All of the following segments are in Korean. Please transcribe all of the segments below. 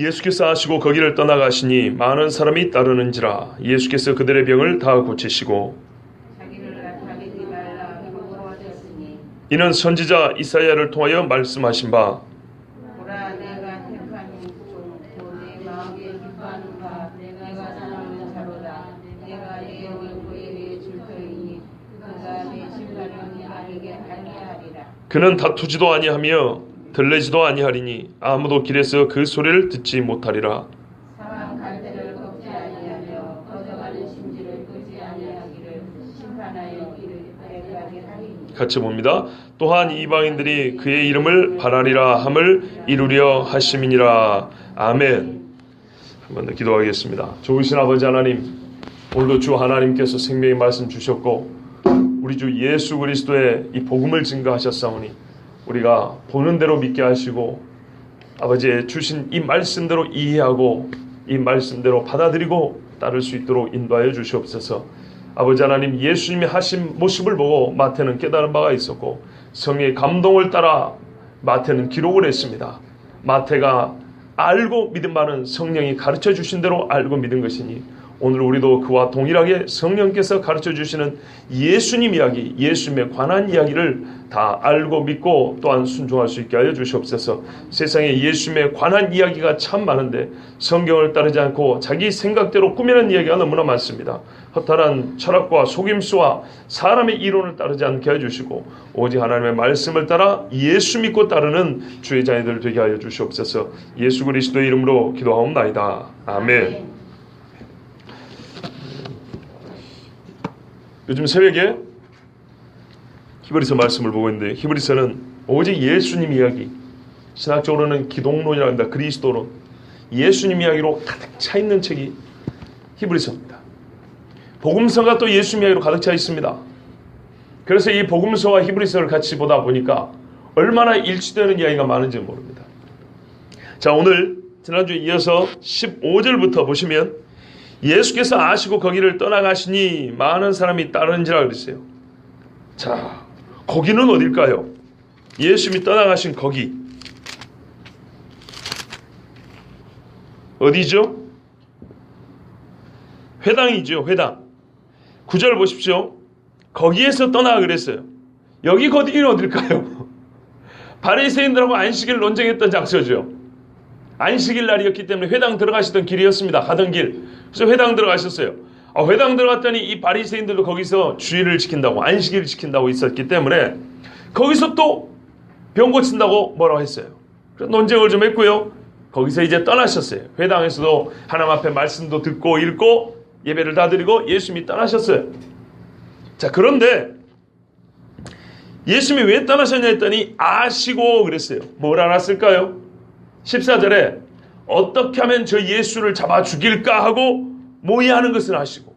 예수께서 아시고 거기를 떠나가시니 많은 사람이 따르는지라. 예수께서 그들의 병을 다 고치시고 이는 선지자 이사야를 통하여 말씀하신 바 그는 다투지도 아니하며 들레지도 아니하리니 아무도 길에서 그 소리를 듣지 못하리라. 같이 봅니다. 또한 이방인들이 그의 이름을 바라리라 함을 이루려 하심이니라. 아멘. 한 번 더 기도하겠습니다. 좋으신 아버지 하나님, 오늘도 주 하나님께서 생명의 말씀 주셨고 우리 주 예수 그리스도의 이 복음을 증거하셨사오니 우리가 보는 대로 믿게 하시고 아버지의 주신 이 말씀대로 이해하고 이 말씀대로 받아들이고 따를 수 있도록 인도하여 주시옵소서. 아버지 하나님, 예수님이 하신 모습을 보고 마태는 깨달은 바가 있었고 성령의 감동을 따라 마태는 기록을 했습니다. 마태가 알고 믿은 바는 성령이 가르쳐 주신 대로 알고 믿은 것이니 오늘 우리도 그와 동일하게 성령께서 가르쳐 주시는 예수님 이야기, 예수님에 관한 이야기를 다 알고 믿고 또한 순종할 수 있게 하여 주시옵소서. 세상에 예수님에 관한 이야기가 참 많은데 성경을 따르지 않고 자기 생각대로 꾸미는 이야기가 너무나 많습니다. 허탈한 철학과 속임수와 사람의 이론을 따르지 않게 해주시고 오직 하나님의 말씀을 따라 예수 믿고 따르는 주의 자녀들 되게 하여 주시옵소서. 예수 그리스도의 이름으로 기도하옵나이다. 아멘. 요즘 새벽에 히브리서 말씀을 보고 있는데 히브리서는 오직 예수님 이야기, 신학적으로는 기독론이라고 합니다. 그리스도론, 예수님 이야기로 가득 차 있는 책이 히브리서입니다. 복음서가 또 예수님 이야기로 가득 차 있습니다. 그래서 이 복음서와 히브리서를 같이 보다 보니까 얼마나 일치되는 이야기가 많은지 모릅니다. 자, 오늘 지난주에 이어서 15절부터 보시면 예수께서 아시고 거기를 떠나가시니 많은 사람이 따르는지라 그랬어요. 자, 거기는 어딜까요? 예수님이 떠나가신 거기 어디죠? 회당이죠. 회당. 9절 보십시오. 거기에서 떠나 그랬어요. 여기 거기는 어딜까요? 바리새인들하고 안식일 논쟁했던 장소죠. 안식일 날이었기 때문에 회당 들어가시던 길이었습니다. 가던 길. 그래서 회당 들어가셨어요. 회당 들어갔더니 이 바리새인들도 거기서 주일을 지킨다고, 안식일을 지킨다고 있었기 때문에 거기서 또 병 고친다고 뭐라고 했어요. 그래서 논쟁을 좀 했고요. 거기서 이제 떠나셨어요. 회당에서도 하나님 앞에 말씀도 듣고 읽고 예배를 다 드리고 예수님이 떠나셨어요. 자, 그런데 예수님이 왜 떠나셨냐 했더니 아시고 그랬어요. 뭘 알았을까요? 14절에 어떻게 하면 저 예수를 잡아 죽일까 하고 모의하는 것을 아시고.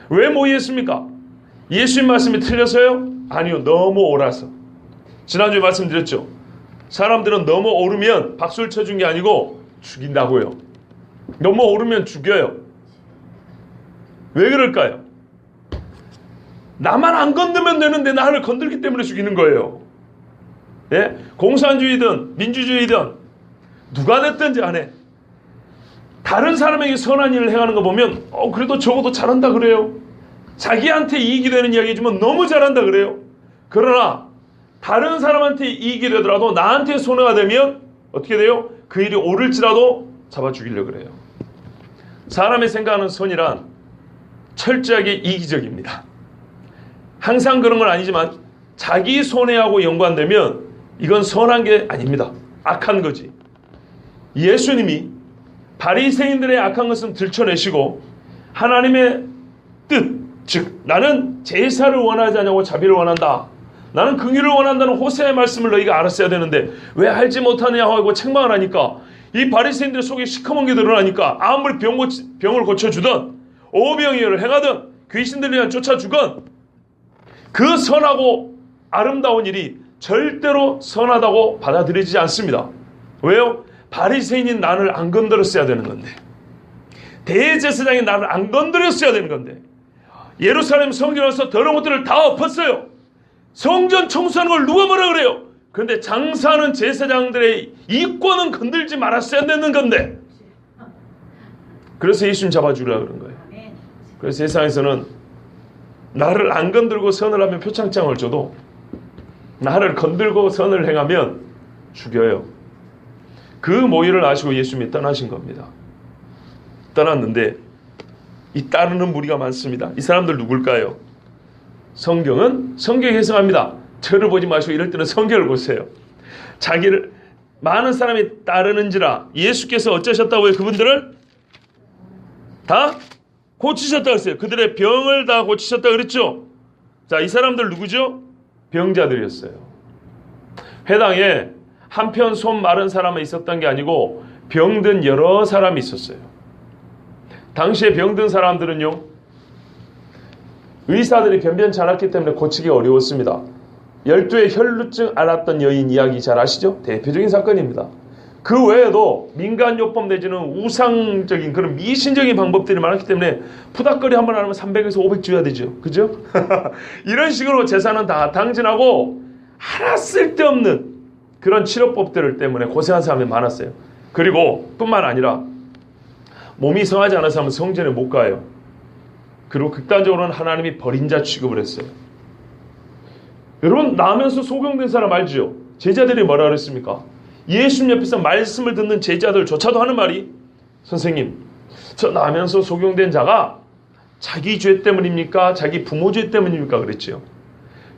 왜 모의했습니까? 예수님 말씀이 틀려서요? 아니요, 너무 옳아서. 지난주에 말씀드렸죠. 사람들은 너무 옳으면 박수를 쳐준 게 아니고 죽인다고요. 너무 옳으면 죽여요. 왜 그럴까요? 나만 안 건드면 되는데 나를 건들기 때문에 죽이는 거예요. 예? 공산주의든 민주주의든 누가 됐든지 간에 다른 사람에게 선한 일을 행하는 거 보면 그래도 적어도 잘한다 그래요. 자기한테 이익이 되는 이야기 해주면 너무 잘한다 그래요. 그러나 다른 사람한테 이익이 되더라도 나한테 손해가 되면 어떻게 돼요? 그 일이 옳을지라도 잡아 죽이려고 그래요. 사람의 생각하는 선이란 철저하게 이기적입니다. 항상 그런 건 아니지만 자기 손해하고 연관되면 이건 선한 게 아닙니다. 악한 거지. 예수님이 바리새인들의 악한 것은 들춰내시고 하나님의 뜻, 즉 나는 제사를 원하지 않냐고 자비를 원한다. 나는 긍휼을 원한다는 호세의 말씀을 너희가 알았어야 되는데 왜 알지 못하느냐 하고 책망을 하니까 이 바리새인들 속에 시커먼 게 드러나니까 아무리 병을 고쳐주든 오병이어를 행하든 귀신들을 쫓아주건 그 선하고 아름다운 일이 절대로 선하다고 받아들이지 않습니다. 왜요? 바리새인인 나를 안 건드렸어야 되는 건데, 대제사장이 나를 안 건드렸어야 되는 건데, 예루살렘 성전 와서 더러운 것들을 다 엎었어요. 성전 청소하는 걸 누가 뭐라 그래요? 그런데 장사하는 제사장들의 이권은 건들지 말았어야 되는 건데 그래서 예수님 잡아주려고 그런 거예요. 그래서 세상에서는 나를 안 건들고 선을 하면 표창장을 줘도 나를 건들고 선을 행하면 죽여요. 그 모의를 아시고 예수님이 떠나신 겁니다. 떠났는데 이 따르는 무리가 많습니다. 이 사람들 누굴까요? 성경이 해석합니다. 저를 보지 마시고 이럴 때는 성경을 보세요. 자기를 많은 사람이 따르는지라 예수께서 어쩌셨다고요? 그분들을 다 고치셨다고 했어요. 그들의 병을 다 고치셨다고 그랬죠. 자, 이 사람들 누구죠? 병자들이었어요. 회당에 한편 손 마른 사람이 있었던 게 아니고 병든 여러 사람이 있었어요. 당시에 병든 사람들은요, 의사들이 변변치 않았기 때문에 고치기 어려웠습니다. 12의 혈루증 앓았던 여인 이야기 잘 아시죠? 대표적인 사건입니다. 그 외에도 민간요법 내지는 우상적인 그런 미신적인 방법들이 많았기 때문에 푸닥거리 한번 하면 300에서 500 줘야 되죠. 그죠? 이런 식으로 재산은 다 당진하고 하나 쓸데없는 그런 치료법들 때문에 고생한 사람이 많았어요. 그리고 뿐만 아니라 몸이 성하지 않아서 하면 성전에 못 가요. 그리고 극단적으로는 하나님이 버린 자 취급을 했어요. 여러분, 나면서 소경된 사람 알죠? 제자들이 뭐라 그랬습니까? 예수님 옆에서 말씀을 듣는 제자들조차도 하는 말이, 선생님, 저 나면서 소경된 자가 자기 죄 때문입니까? 자기 부모 죄 때문입니까? 그랬죠.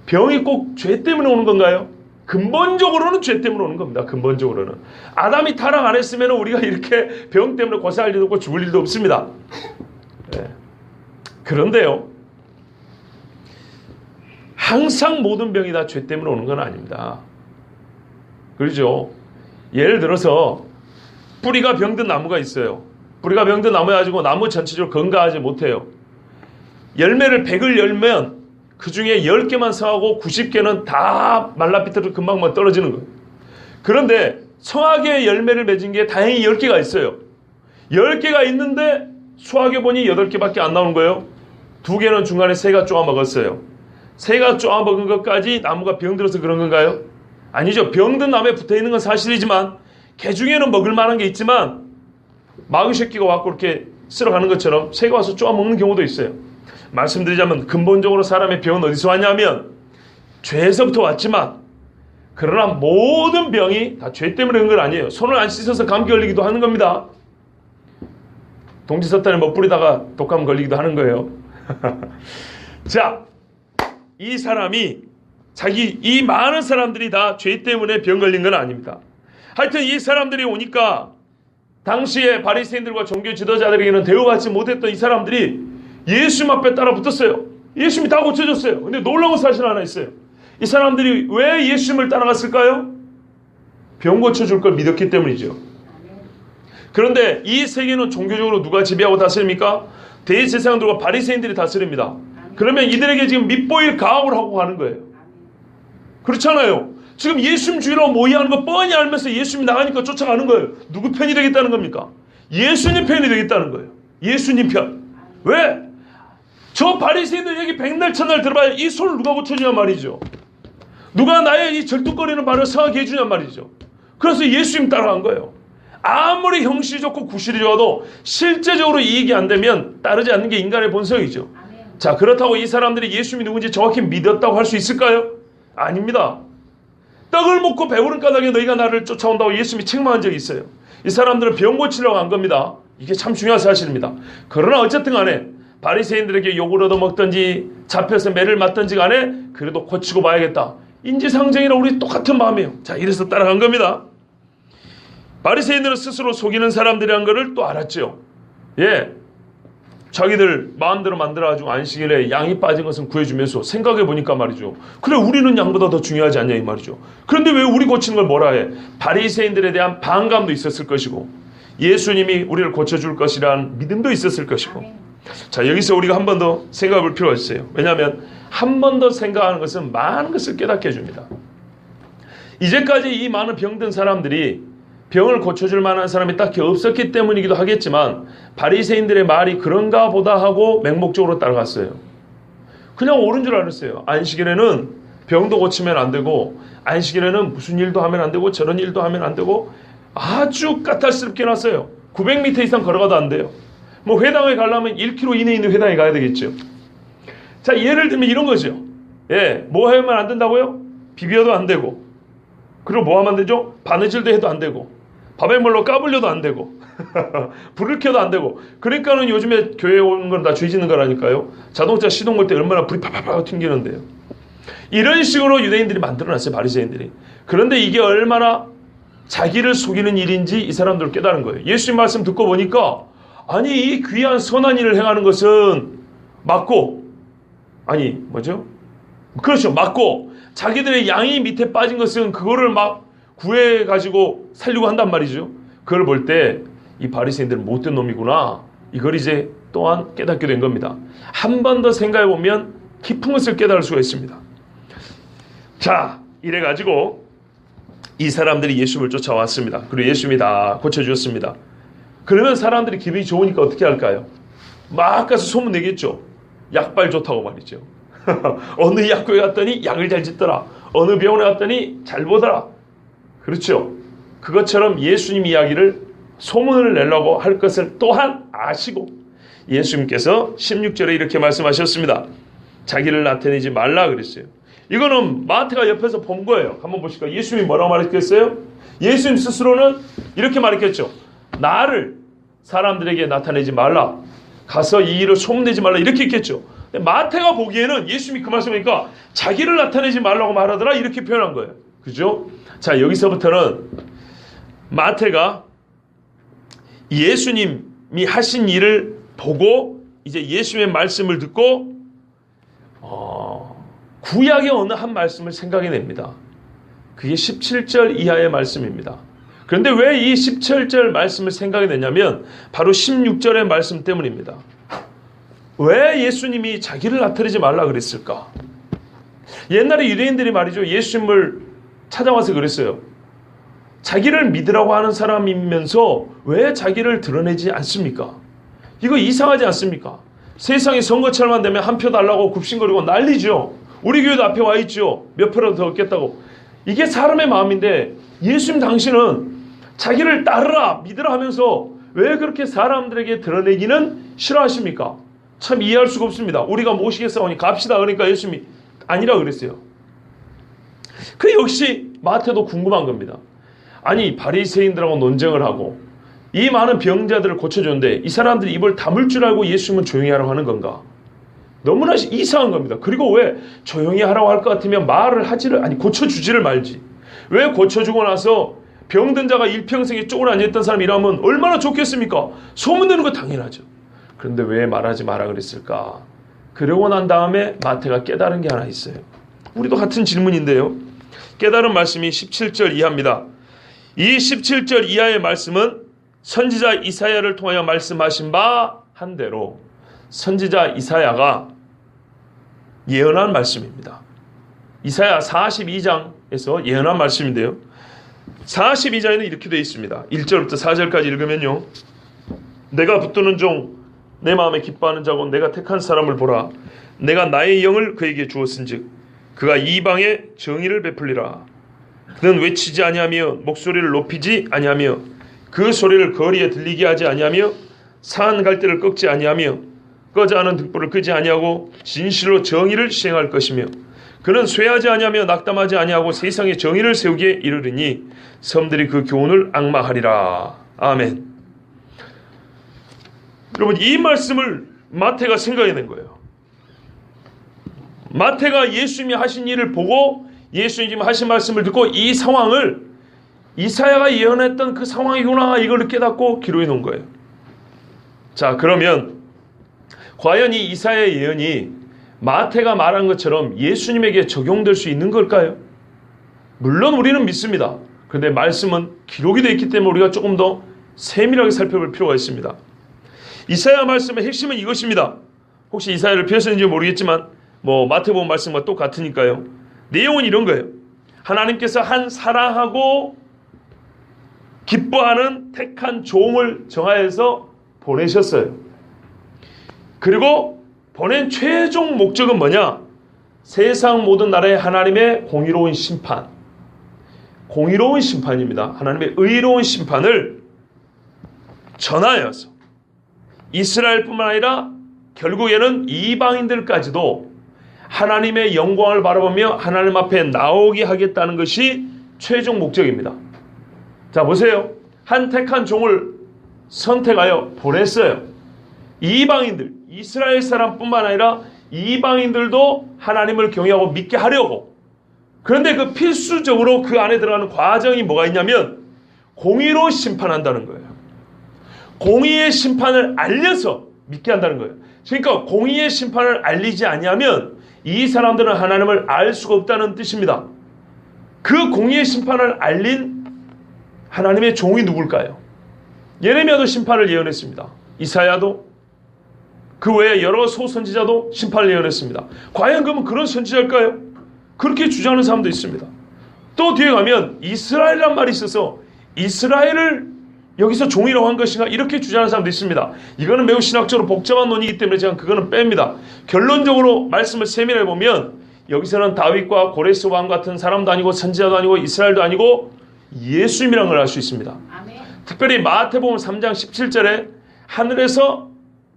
병이 꼭 죄 때문에 오는 건가요? 근본적으로는 죄 때문에 오는 겁니다. 근본적으로는. 아담이 타락 안 했으면 우리가 이렇게 병 때문에 고생할 일도 없고 죽을 일도 없습니다. 네. 그런데요, 항상 모든 병이 다 죄 때문에 오는 건 아닙니다. 그렇죠? 예를 들어서 뿌리가 병든 나무가 있어요. 뿌리가 병든 나무에 가지고 나무 전체적으로 건강하지 못해요. 열매를 100을 열면 그 중에 10개만 성하고 90개는 다 말라비틀어 금방 떨어지는 거예요. 그런데 성하게 열매를 맺은 게 다행히 10개가 있어요. 10개가 있는데 수확해 보니 8개밖에 안 나오는 거예요. 2개는 중간에 새가 쪼아먹었어요. 새가 쪼아먹은 것까지 나무가 병들어서 그런 건가요? 아니죠. 병든 나무에 붙어있는 건 사실이지만 개 중에는 먹을 만한 게 있지만 마귀 새끼가 와서 이렇게 쓸어가는 것처럼 새가 와서 쪼아먹는 경우도 있어요. 말씀드리자면 근본적으로 사람의 병은 어디서 왔냐면 죄에서부터 왔지만, 그러나 모든 병이 다 죄 때문에 그런 건 아니에요. 손을 안 씻어서 감기 걸리기도 하는 겁니다. 동지섰다니 멋부리다가 독감 걸리기도 하는 거예요. 자, 이 사람이 이 많은 사람들이 다 죄 때문에 병 걸린 건 아닙니다. 하여튼 이 사람들이 오니까 당시에 바리새인들과 종교 지도자들에게는 대우받지 못했던 이 사람들이 예수님 앞에 따라 붙었어요. 예수님이 다 고쳐줬어요. 근데 놀라운 사실 하나 있어요. 이 사람들이 왜 예수님을 따라갔을까요? 병 고쳐줄 걸 믿었기 때문이죠. 그런데 이 세계는 종교적으로 누가 지배하고 다스립니까? 대제사장들과 바리새인들이 다스립니다. 그러면 이들에게 지금 밑보일 가혹을 하고 가는 거예요. 그렇잖아요. 지금 예수님 주의라고 모의하는 거 뻔히 알면서 예수님이 나가니까 쫓아가는 거예요. 누구 편이 되겠다는 겁니까? 예수님 편이 되겠다는 거예요. 예수님 편. 왜? 저 바리새인들 얘기 백날 천날 들어봐야 이 손을 누가 고쳐주냐 말이죠. 누가 나의 이 절뚝거리는 발을 성하게 해주냐 말이죠. 그래서 예수님 따라간 거예요. 아무리 형식이 좋고 구실이 좋아도 실제적으로 이익이 안 되면 따르지 않는 게 인간의 본성이죠. 자, 그렇다고 이 사람들이 예수님이 누군지 정확히 믿었다고 할 수 있을까요? 아닙니다. 떡을 먹고 배부른 까닭에 너희가 나를 쫓아온다고 예수님이 책망한 적이 있어요. 이 사람들은 병 고치려고 한 겁니다. 이게 참 중요한 사실입니다. 그러나 어쨌든 간에 바리새인들에게 욕을 얻어먹든지 잡혀서 매를 맞든지 간에 그래도 고치고 봐야겠다. 인지상정이랑 우리 똑같은 마음이에요. 자, 이래서 따라간 겁니다. 바리새인들은 스스로 속이는 사람들이란 거를 또 알았죠. 예, 자기들 마음대로 만들어가지고 안식일에 양이 빠진 것은 구해주면서 생각해보니까 말이죠. 그래, 우리는 양보다 더 중요하지 않냐 이 말이죠. 그런데 왜 우리 고치는 걸 뭐라 해? 바리새인들에 대한 반감도 있었을 것이고 예수님이 우리를 고쳐줄 것이라는 믿음도 있었을 것이고. 자, 여기서 우리가 한 번 더 생각해 볼 필요가 있어요. 왜냐하면 한 번 더 생각하는 것은 많은 것을 깨닫게 해줍니다. 이제까지 이 많은 병든 사람들이 병을 고쳐줄 만한 사람이 딱히 없었기 때문이기도 하겠지만 바리새인들의 말이 그런가 보다 하고 맹목적으로 따라갔어요. 그냥 옳은 줄 알았어요. 안식일에는 병도 고치면 안 되고 안식일에는 무슨 일도 하면 안 되고 저런 일도 하면 안 되고 아주 까탈스럽게 해놨어요. 900m 이상 걸어가도 안 돼요. 뭐 회당에 가려면 1km 이내에 있는 회당에 가야 되겠죠. 자, 예를 들면 이런 거죠. 예, 뭐 하면 안 된다고요? 비벼도 안 되고, 그리고 뭐 하면 안 되죠? 바느질도 해도 안 되고, 밥에 뭘로 까불려도 안 되고, 불을 켜도 안 되고. 그러니까는 요즘에 교회에 오는 건 다 죄 짓는 거라니까요. 자동차 시동 걸 때 얼마나 불이 파파파 튕기는데요. 이런 식으로 유대인들이 만들어놨어요, 바리새인들이. 그런데 이게 얼마나 자기를 속이는 일인지 이 사람들 깨달은 거예요. 예수님 말씀 듣고 보니까, 아니, 이 귀한 선한 일을 행하는 것은 맞고, 아니, 뭐죠? 그렇죠, 맞고, 자기들의 양이 밑에 빠진 것은 그거를 막 구해가지고 살려고 한단 말이죠. 그걸 볼 때 이 바리새인들은 못된 놈이구나, 이걸 이제 또한 깨닫게 된 겁니다. 한 번 더 생각해 보면 깊은 것을 깨달을 수가 있습니다. 자, 이래가지고 이 사람들이 예수님을 쫓아왔습니다. 그리고 예수님이 다 고쳐주었습니다. 그러면 사람들이 기분이 좋으니까 어떻게 할까요? 막 가서 소문내겠죠. 약발 좋다고 말이죠. 어느 약국에 갔더니 약을 잘 짓더라, 어느 병원에 갔더니 잘 보더라. 그렇죠. 그것처럼 예수님 이야기를 소문을 내려고 할 것을 또한 아시고 예수님께서 16절에 이렇게 말씀하셨습니다. 자기를 나타내지 말라 그랬어요. 이거는 마태가 옆에서 본 거예요. 한번 보실까요? 예수님이 뭐라고 말했겠어요? 예수님 스스로는 이렇게 말했겠죠. 나를 사람들에게 나타내지 말라, 가서 이 일을 소문내지 말라, 이렇게 했겠죠. 마태가 보기에는 예수님이 그 말씀이니까 자기를 나타내지 말라고 말하더라, 이렇게 표현한 거예요. 그죠? 자, 여기서부터는 마태가 예수님이 하신 일을 보고 이제 예수님의 말씀을 듣고 구약의 어느 한 말씀을 생각해냅니다. 그게 17절 이하의 말씀입니다. 그런데 왜 이 17절 말씀을 생각해냈냐면 바로 16절의 말씀 때문입니다. 왜 예수님이 자기를 나타내지 말라 그랬을까? 옛날에 유대인들이 말이죠, 예수님을 찾아와서 그랬어요. 자기를 믿으라고 하는 사람이면서 왜 자기를 드러내지 않습니까? 이거 이상하지 않습니까? 세상에 선거철만 되면 한 표 달라고 굽신거리고 난리죠. 우리 교회도 앞에 와 있죠. 몇 표라도 더 얻겠다고. 이게 사람의 마음인데 예수님 당신은 자기를 따르라, 믿으라 하면서 왜 그렇게 사람들에게 드러내기는 싫어하십니까? 참 이해할 수가 없습니다. 우리가 모시겠사오니 갑시다 그러니까 예수님이 아니라 그랬어요. 그 역시 마태도 궁금한 겁니다. 아니, 바리새인들하고 논쟁을 하고 이 많은 병자들을 고쳐줬는데 이 사람들이 입을 다물 줄 알고 예수님은 조용히 하라고 하는 건가? 너무나 이상한 겁니다. 그리고 왜 조용히 하라고 할 것 같으면 말을 하지를, 아니 고쳐주지를 말지. 왜 고쳐주고 나서 병든 자가 일평생에 쪼그려 앉아있던 사람이라면 얼마나 좋겠습니까? 소문내는 거 당연하죠. 그런데 왜 말하지 마라 그랬을까? 그러고 난 다음에 마태가 깨달은 게 하나 있어요. 우리도 같은 질문인데요. 깨달은 말씀이 17절 이하입니다. 이 17절 이하의 말씀은 선지자 이사야를 통하여 말씀하신 바 한 대로 선지자 이사야가 예언한 말씀입니다. 이사야 42장에서 예언한 말씀인데요. 42장에는 이렇게 되어 있습니다. 1절부터 4절까지 읽으면요. 내가 붙드는 종, 내 마음에 기뻐하는 자고 내가 택한 사람을 보라. 내가 나의 영을 그에게 주었은즉 그가 이방에 정의를 베풀리라. 그는 외치지 아니하며 목소리를 높이지 아니하며 그 소리를 거리에 들리게 하지 아니하며 산 갈대를 꺾지 아니하며 꺼져 하는 등불을 끄지 아니하고 진실로 정의를 시행할 것이며 그는 쇠하지 아니하며 낙담하지 아니하고 세상에 정의를 세우기에 이르리니 섬들이 그 교훈을 앙망하리라. 아멘. 여러분, 이 말씀을 마태가 생각해낸 거예요. 마태가 예수님이 하신 일을 보고 예수님이 하신 말씀을 듣고 이 상황을 이사야가 예언했던 그 상황이구나, 이걸 깨닫고 기록해 놓은 거예요. 자, 그러면 과연 이 이사야의 예언이 마태가 말한 것처럼 예수님에게 적용될 수 있는 걸까요? 물론 우리는 믿습니다. 그런데 말씀은 기록이 되어 있기 때문에 우리가 조금 더 세밀하게 살펴볼 필요가 있습니다. 이사야 말씀의 핵심은 이것입니다. 혹시 이사야를 펴셨는지 모르겠지만 마태복음 말씀과 똑같으니까요. 내용은 이런 거예요. 하나님께서 한 사랑하고 기뻐하는 택한 종을 정하여서 보내셨어요. 그리고 보낸 최종 목적은 뭐냐? 세상 모든 나라의 하나님의 공의로운 심판, 공의로운 심판입니다. 하나님의 의로운 심판을 전하여서 이스라엘뿐만 아니라 결국에는 이방인들까지도 하나님의 영광을 바라보며 하나님 앞에 나오게 하겠다는 것이 최종 목적입니다. 자, 보세요. 한 택한 종을 선택하여 보냈어요. 이방인들, 이스라엘 사람뿐만 아니라 이방인들도 하나님을 경외하고 믿게 하려고. 그런데 그 필수적으로 그 안에 들어가는 과정이 뭐가 있냐면 공의로 심판한다는 거예요. 공의의 심판을 알려서 믿게 한다는 거예요. 그러니까 공의의 심판을 알리지 아니하면 이 사람들은 하나님을 알 수가 없다는 뜻입니다. 그 공의의 심판을 알린 하나님의 종이 누굴까요? 예레미야도 심판을 예언했습니다. 이사야도, 그 외에 여러 소선지자도 심판을 예언했습니다. 과연 그러면 그런 선지자일까요? 그렇게 주장하는 사람도 있습니다. 또 뒤에 가면 이스라엘이란 말이 있어서 이스라엘을 여기서 종이라고 한 것인가, 이렇게 주장하는 사람도 있습니다. 이거는 매우 신학적으로 복잡한 논의이기 때문에 제가 그거는 뺍니다. 결론적으로 말씀을 세밀해 보면 여기서는 다윗과 고레스 왕 같은 사람도 아니고 선지자도 아니고 이스라엘도 아니고 예수님이라는 걸 알 수 있습니다. 아멘. 특별히 마태복음 3장 17절에 하늘에서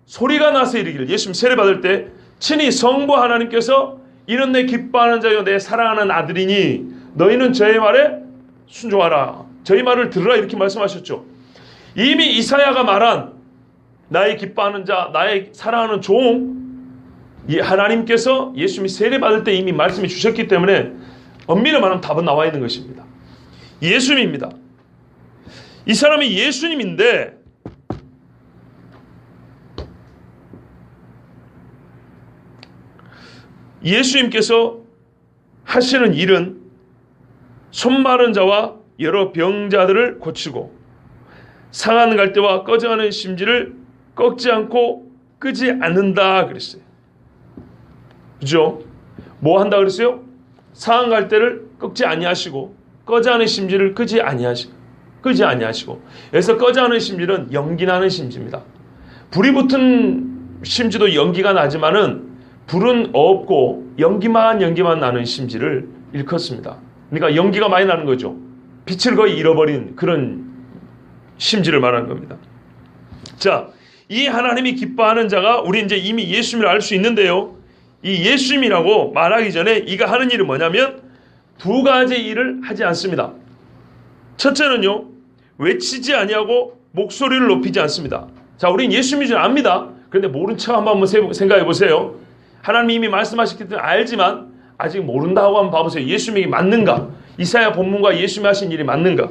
소리가 나서 이르기를, 예수님 세례받을 때 친히 성부 하나님께서 이는 내 기뻐하는 자요 내 사랑하는 아들이니 너희는 저의 말에 순종하라, 저희 말을 들으라, 이렇게 말씀하셨죠. 이미 이사야가 말한 나의 기뻐하는 자, 나의 사랑하는 종, 이 하나님께서 예수님이 세례받을 때 이미 말씀해 주셨기 때문에 엄밀히 말하면 답은 나와 있는 것입니다. 예수님입니다. 이 사람이 예수님인데 예수님께서 하시는 일은 손 마른 자와 여러 병자들을 고치고 상한 갈대와 꺼져가는 심지를 꺾지 않고 끄지 않는다 그랬어요. 그죠? 뭐 한다 그랬어요? 상한 갈대를 꺾지 아니하시고 꺼져가는 심지를 끄지 아니하시고. 여기서 꺼져가는 심지는 연기 나는 심지입니다. 불이 붙은 심지도 연기가 나지만은 불은 없고 연기만 나는 심지를 일컫습니다. 그러니까 연기가 많이 나는 거죠. 빛을 거의 잃어버린 그런 심지를 말하는 겁니다. 자, 이 하나님이 기뻐하는 자가 우리 이제 이미 예수님을 알 수 있는데요. 이 예수님이라고 말하기 전에 이가 하는 일은 뭐냐면 두 가지 일을 하지 않습니다. 첫째는요, 외치지 아니하고 목소리를 높이지 않습니다. 자, 우린 예수님인 줄 압니다. 그런데 모른 척 한번 생각해 보세요. 하나님이 이미 말씀하셨기 때문에 알지만 아직 모른다 하고 한번 봐보세요. 예수님이 맞는가? 이사야 본문과 예수님이 하신 일이 맞는가?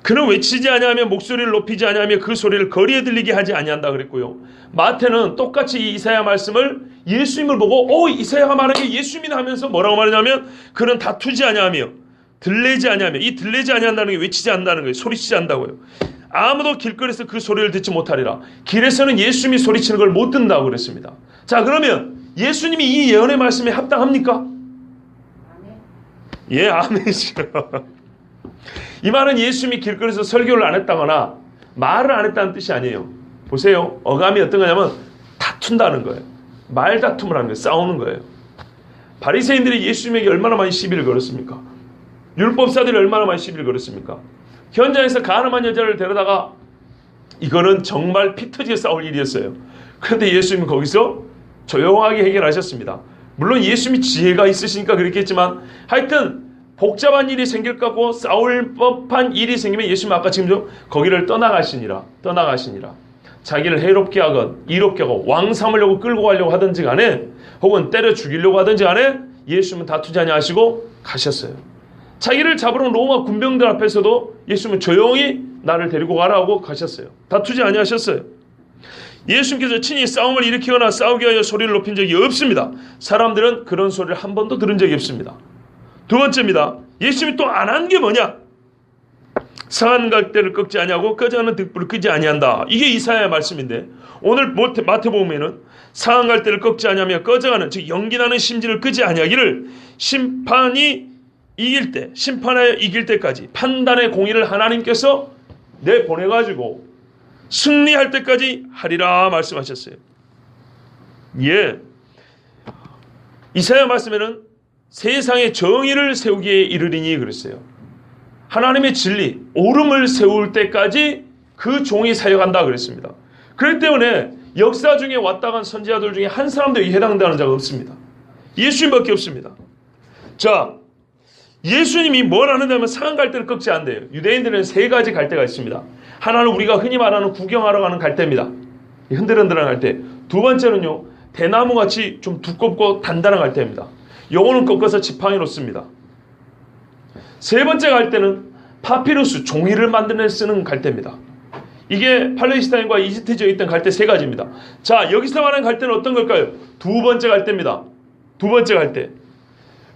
그는 외치지 아니하며 목소리를 높이지 아니하며 그 소리를 거리에 들리게 하지 아니한다 그랬고요. 마태는 똑같이 이 이사야 말씀을 예수님을 보고 이사야가 말한 게 예수님이다 하면서 뭐라고 말하냐면 그는 다투지 아니하며 들리지 아니하며, 이 들리지 아니한다는 게 외치지 않는다는 거예요. 소리치지 않는다고요. 아무도 길거리에서 그 소리를 듣지 못하리라. 길에서는 예수님이 소리치는 걸 못 듣는다고 그랬습니다. 자, 그러면 예수님이 이 예언의 말씀에 합당합니까? 아멘. 예, 아멘이죠. 이 말은 예수님이 길거리에서 설교를 안 했다거나 말을 안 했다는 뜻이 아니에요. 보세요. 어감이 어떤 거냐면 다툰다는 거예요. 말다툼을 하는 거예요. 싸우는 거예요. 바리새인들이 예수님에게 얼마나 많이 시비를 걸었습니까? 율법사들이 얼마나 많이 시비를 걸었습니까? 현장에서 가늠한 여자를 데려다가 이거는 정말 피 터지게 싸울 일이었어요. 그런데 예수님은 거기서 조용하게 해결하셨습니다. 물론 예수님이 지혜가 있으시니까 그렇겠지만 하여튼 복잡한 일이 생길 것 같고 싸울 법한 일이 생기면 예수님 아까 지금 거기를 떠나가시니라. 자기를 해롭게 하건 이롭게 하고 왕 삼으려고 끌고 가려고 하든지 간에 혹은 때려 죽이려고 하든지 간에 예수님은 다투지 아니하시고 가셨어요. 자기를 잡으러 온 로마 군병들 앞에서도 예수님은 조용히 나를 데리고 가라고 가셨어요. 다투지 아니하셨어요. 예수님께서 친히 싸움을 일으키거나 싸우게 하여 소리를 높인 적이 없습니다. 사람들은 그런 소리를 한 번도 들은 적이 없습니다. 두 번째입니다. 예수님이 또 안 한 게 뭐냐? 상한 갈대를 꺾지 아니하고 꺼져가는 등불을 끄지 아니한다. 이게 이사야의 말씀인데 오늘 마태복음에는 상한 갈대를 꺾지 아니하며 꺼져가는, 즉 연기나는 심지를 끄지 아니하기를 심판하여 이길 때까지 판단의 공의를 하나님께서 내보내가지고 승리할 때까지 하리라 말씀하셨어요. 예, 이사야 말씀에는 세상의 정의를 세우기에 이르리니 그랬어요. 하나님의 진리, 옳음을 세울 때까지 그 종이 사역한다 그랬습니다. 그렇기 때문에 역사 중에 왔다 간 선지자들 중에 한 사람도 해당되는 자가 없습니다. 예수님밖에 없습니다. 자, 예수님이 뭘 하느냐면 상한 갈대를 꺾지 않대요. 유대인들은 세 가지 갈대가 있습니다. 하나는 우리가 흔히 말하는 구경하러 가는 갈대입니다. 흔들흔들한 갈대. 두 번째는요, 대나무같이 좀 두껍고 단단한 갈대입니다. 요거는 꺾어서 지팡이로 씁니다. 세 번째 갈대는 파피루스, 종이를 만드는 쓰는 갈대입니다. 이게 팔레스타인과 이집트 지역에 있던 갈대 세 가지입니다. 자, 여기서 말하는 갈대는 어떤 걸까요? 두 번째 갈대입니다. 두 번째 갈대.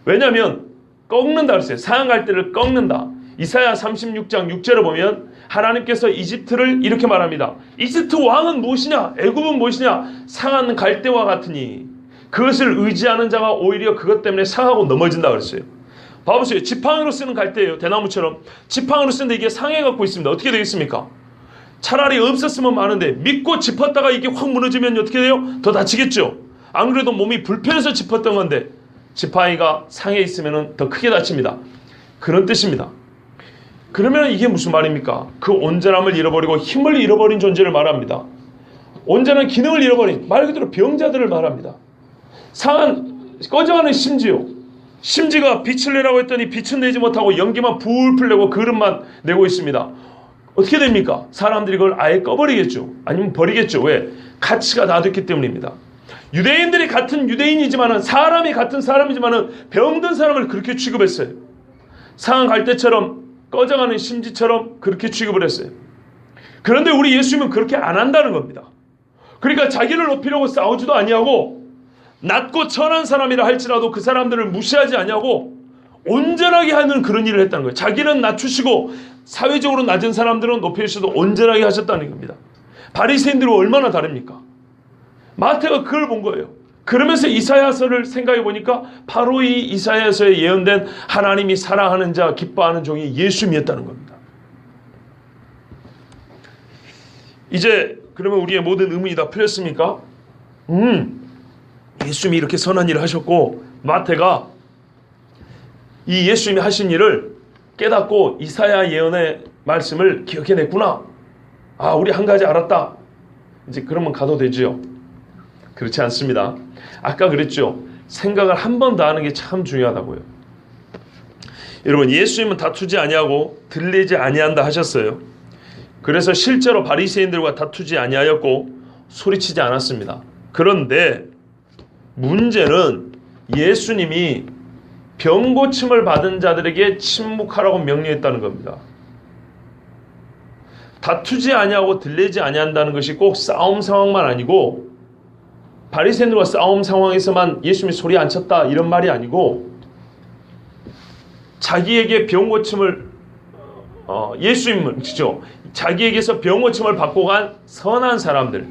왜냐하면 꺾는다 그랬어요. 상한 갈대를 꺾는다. 이사야 36장 6절을 보면 하나님께서 이집트를 이렇게 말합니다. 이집트 왕은 무엇이냐? 애굽은 무엇이냐? 상한 갈대와 같으니 그것을 의지하는 자가 오히려 그것 때문에 상하고 넘어진다 그랬어요. 봐보세요. 지팡이로 쓰는 갈대예요. 대나무처럼. 지팡이로 쓰는데 이게 상해 갖고 있습니다. 어떻게 되겠습니까? 차라리 없었으면 많은데 믿고 짚었다가 이게 확 무너지면 어떻게 돼요? 더 다치겠죠. 안 그래도 몸이 불편해서 짚었던 건데 지팡이가 상해 있으면 더 크게 다칩니다. 그런 뜻입니다. 그러면 이게 무슨 말입니까? 그 온전함을 잃어버리고 힘을 잃어버린 존재를 말합니다. 온전한 기능을 잃어버린, 말 그대로 병자들을 말합니다. 상한 꺼져가는 심지가 빛을 내라고 했더니 빛은 내지 못하고 연기만 풀풀 내고 그릇만 내고 있습니다. 어떻게 됩니까? 사람들이 그걸 아예 꺼버리겠죠. 아니면 버리겠죠. 왜? 가치가 다 됐기 때문입니다. 유대인들이 같은 유대인이지만은 사람이 같은 사람이지만은 병든 사람을 그렇게 취급했어요. 상한 갈대처럼 꺼져가는 심지처럼 그렇게 취급을 했어요. 그런데 우리 예수님은 그렇게 안 한다는 겁니다. 그러니까 자기를 높이려고 싸우지도 아니하고 낮고 천한 사람이라 할지라도 그 사람들을 무시하지 아니하고 온전하게 하는 그런 일을 했다는 거예요. 자기는 낮추시고 사회적으로 낮은 사람들은 높여주셔도 온전하게 하셨다는 겁니다. 바리새인들은 얼마나 다릅니까? 마태가 그걸 본 거예요. 그러면서 이사야서를 생각해 보니까 바로 이 이사야서에 예언된 하나님이 사랑하는 자, 기뻐하는 종이 예수님이었다는 겁니다. 이제 그러면 우리의 모든 의문이 다 풀렸습니까? 예수님이 이렇게 선한 일을 하셨고 마태가 이 예수님이 하신 일을 깨닫고 이사야 예언의 말씀을 기억해냈구나. 아, 우리 한 가지 알았다. 이제 그러면 가도 되지요. 그렇지 않습니다. 아까 그랬죠. 생각을 한 번 더 하는 게 참 중요하다고요. 여러분, 예수님은 다투지 아니하고 들리지 아니한다 하셨어요. 그래서 실제로 바리새인들과 다투지 아니하였고 소리치지 않았습니다. 그런데 문제는 예수님이 병 고침을 받은 자들에게 침묵하라고 명령했다는 겁니다. 다투지 아니하고 들리지 아니한다는 것이 꼭 싸움 상황만 아니고 바리새인들과 싸움 상황에서만 예수님이 소리 안 쳤다 이런 말이 아니고 자기에게 병 고침을 예수님은 그죠? 자기에게서 병 고침을 받고 간 선한 사람들,